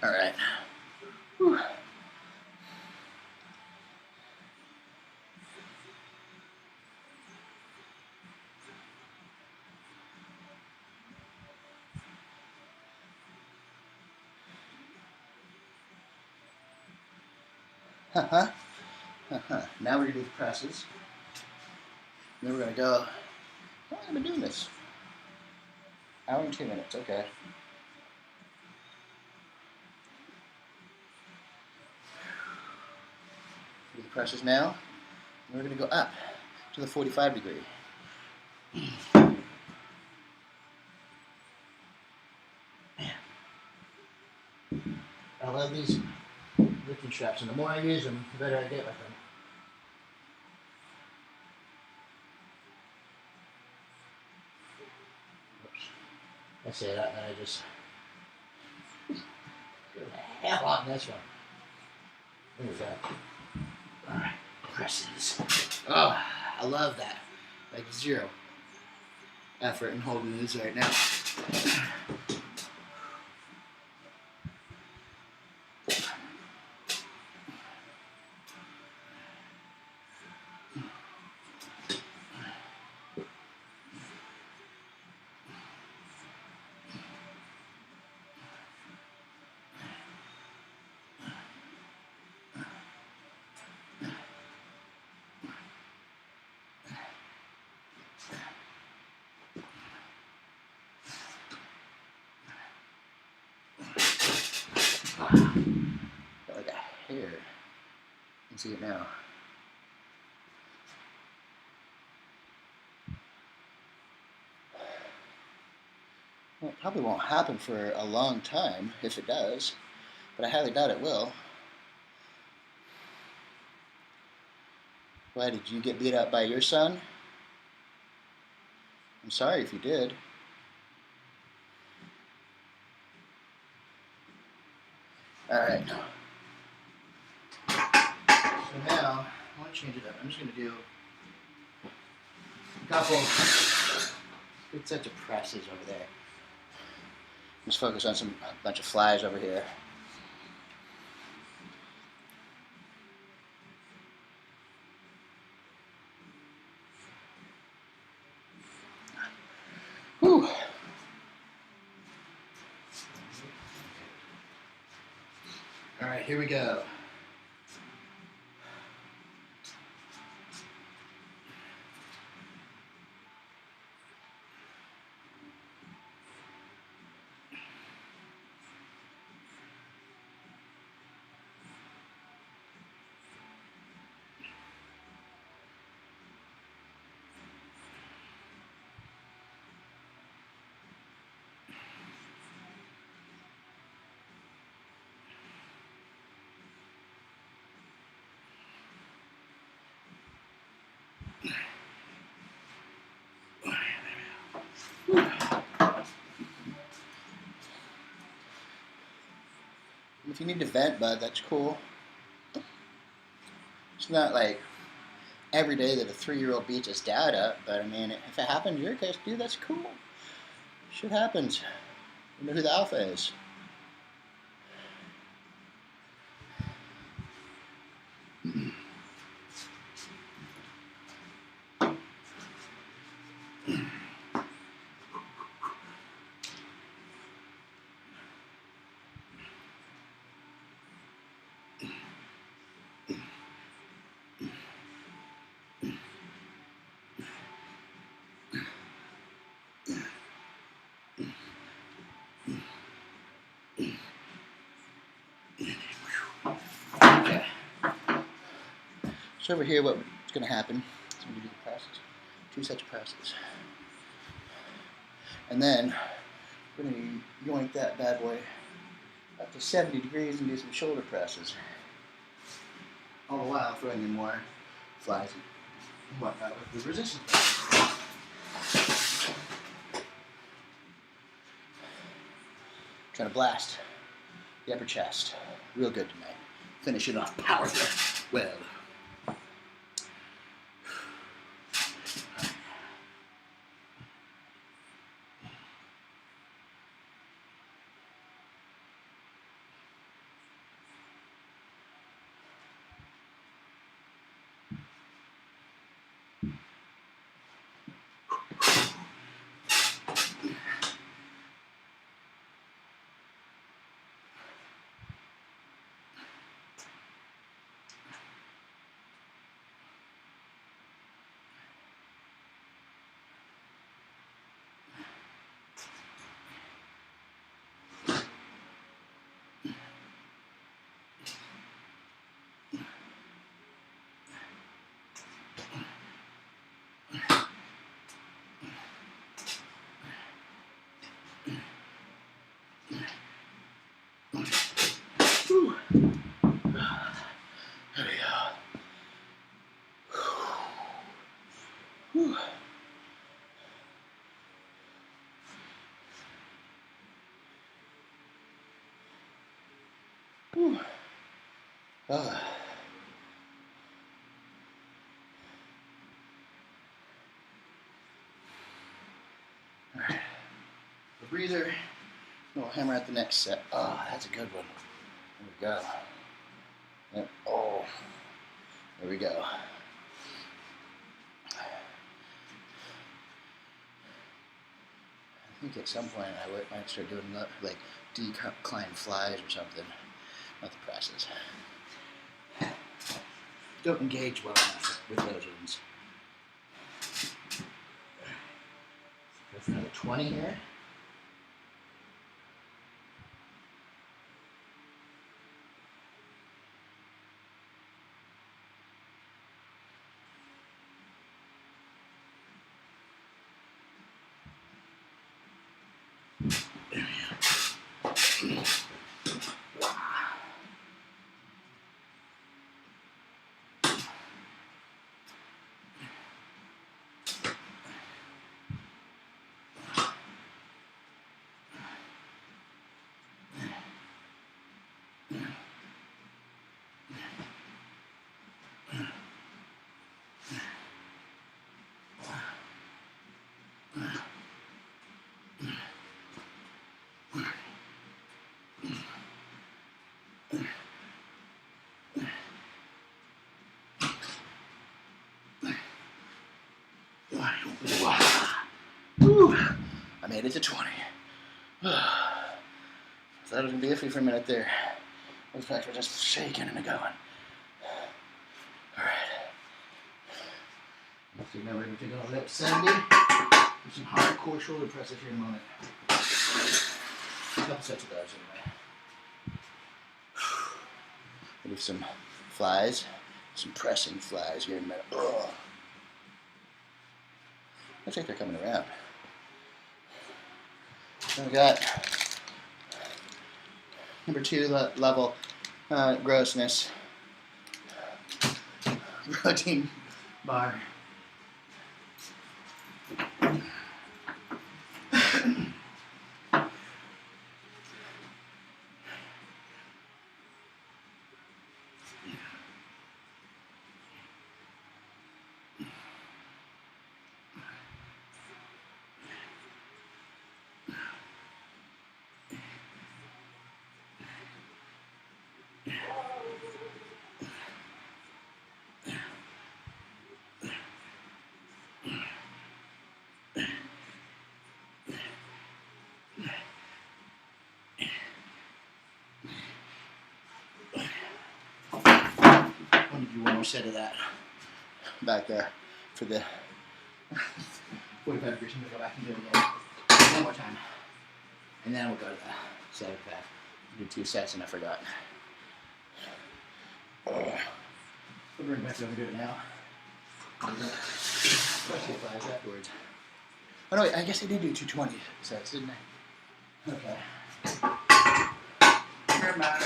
All right. Whew. Now we're going to do the presses. Then we're going to go. How long have I been doing this? Hour and 2 minutes. Okay. Do the presses now. And we're going to go up to the 45 degree. I love these lifting straps, and the more I use them, the better I get with them. Oops. I say that, and then I just go the hell on this one. There we go. Alright, presses. Oh, I love that. Like zero effort in holding these right now. Got like a hair. You can see it now. Well, it probably won't happen for a long time, if it does, but I highly doubt it will. Why, did you get beat up by your son? I'm sorry if you did. Alright. So now, I want to change it up. I'm just going to do a couple good sets of presses over there. Just focus on a bunch of flies over here. Alright, here we go. If you need to vent, bud, that's cool. It's not like every day that a 3-year-old beats his dad up, but I mean, if it happens in your case, dude, that's cool. Shit happens. You know who the alpha is. Okay. So over here, what's going to happen is I'm going to do the presses. 2 sets of presses. And then we're going to yoink that bad boy up to 70 degrees and do some shoulder presses. All the while throwing in more flies and whatnot with the resistance. Trying to blast the upper chest. Real good tonight. Finish it off powerfully. Well. Whew. There we go. Whew. Whew. All right. A breather. We'll hammer out the next set. Oh, that's a good one. There we go. Yep. Oh, there we go. I think at some point I might start doing like decline flies or something. Not the presses. Don't engage well enough with those ones. Go for another 20 here. Whew. I made it to 20. Thought it was going to be iffy for a minute there. Those pecs were just shaking and going. Alright. So now we're going to take our lip 70. Do some hardcore shoulder presses here in a moment. A couple sets of those anyway. We'll do some flies. Some pressing flies here in a minute. Ugh. Looks like they're coming around. Then we got number 2 level grossness. Protein bar. I'm going to do one more set of that back there for the 45 degrees. I'm going to go back and do it again. One more time. And then we'll go to the 75. Do 2 sets and I forgot. We'll bring it back over and do it now. Especially flies afterwards. Oh no, wait, I guess I did do 220 sets, didn't I? Okay. Never mind.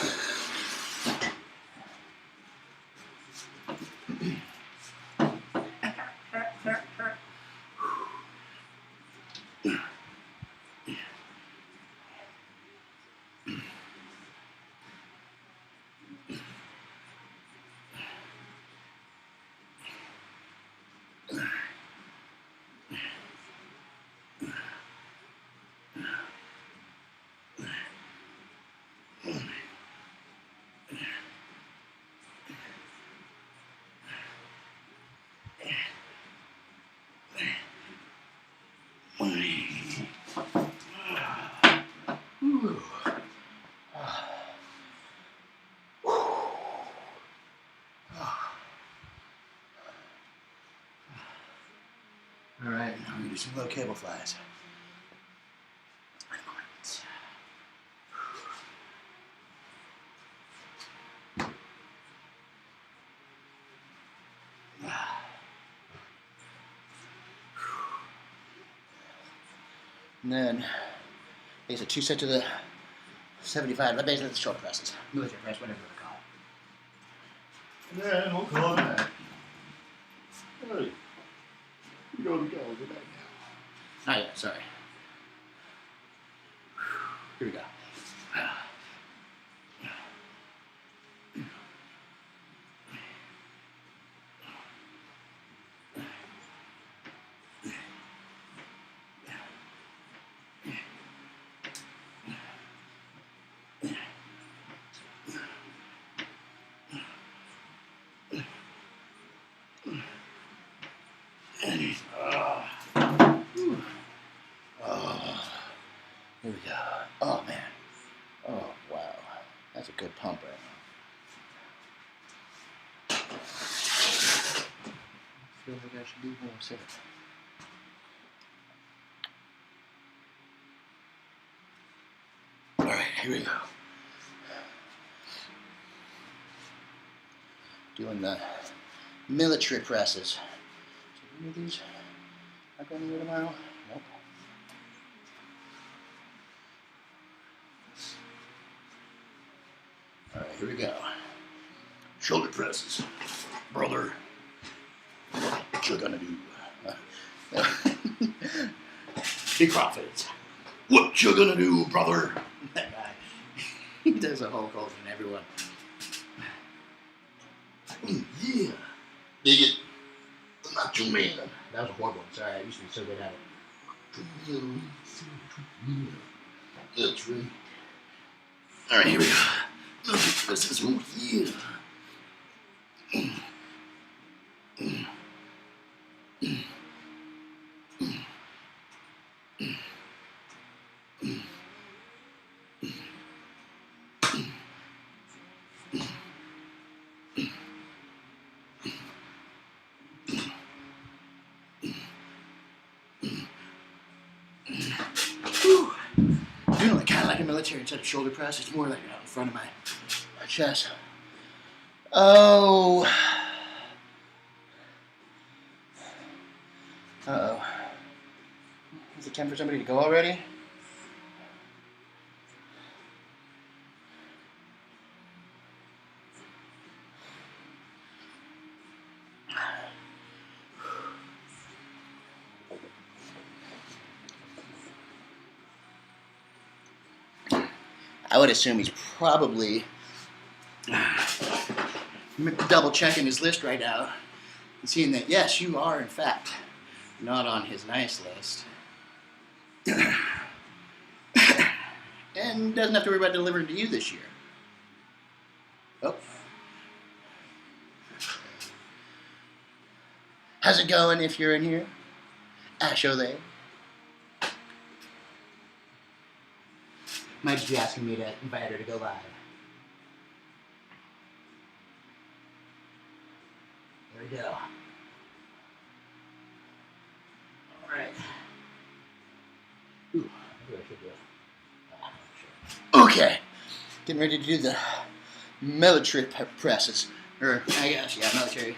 Alright, now we're going to do some low cable flies. And then, these are 2 sets of the 75, basically the short presses, military press, whatever we call it. And then we'll call it that. Hey, you go back now. Not yet, sorry. Here we go. Here we go. Oh man. Oh wow. That's a good pump right now. I feel like I should do more sit. Alright, here we go. Doing the military presses. So any of these not going anywhere tomorrow? Nope. Alright, here we go. Shoulder presses. Brother. What you gonna do? Big profits. What you gonna do, brother? That guy. He does a Hulk Hogan and everyone. Yeah. Dig it. Not your man. That was a horrible one. Sorry, I used to be so good at it. That's right. Alright, here we go. This is more here. military instead of shoulder press. It's more like out in front of my chest. Oh. Uh-oh. Is it time for somebody to go already? I would assume he's probably double checking his list right now and seeing that, yes, you are, in fact, not on his nice list. And doesn't have to worry about delivering to you this year. Oh. How's it going if you're in here? Asho there. Might just be asking me to invite her to go live. There we go. Alright. Ooh, maybe I should do it. Okay. Getting ready to do the military presses. Or, I guess, yeah, military.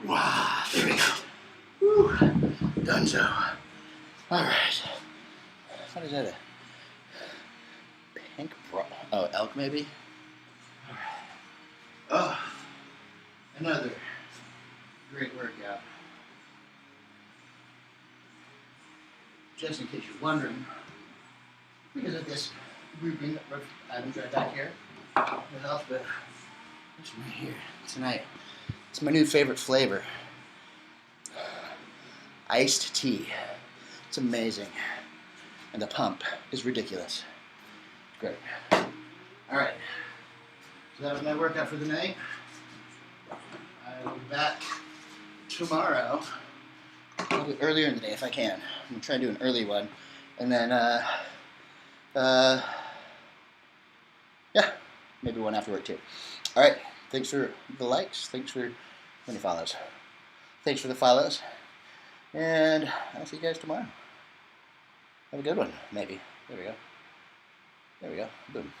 Wow, there we go. Whew. Donezo. Alright. What is that? A pink bra? Oh, elk maybe? Alright. Oh, another great workout. Just in case you're wondering, because of this grouping of items right back here, it helps, but this one right here tonight. It's my new favorite flavor. Iced tea. It's amazing. And the pump is ridiculous. Great. Alright. So that was my workout for the night. I will be back tomorrow. A little bit earlier in the day if I can. I'm going to try to do an early one. And then, yeah, maybe one after work too. Alright. Thanks for the likes. Thanks for many follows. Thanks for the follows. And I'll see you guys tomorrow. Have a good one, maybe. There we go. There we go. Boom.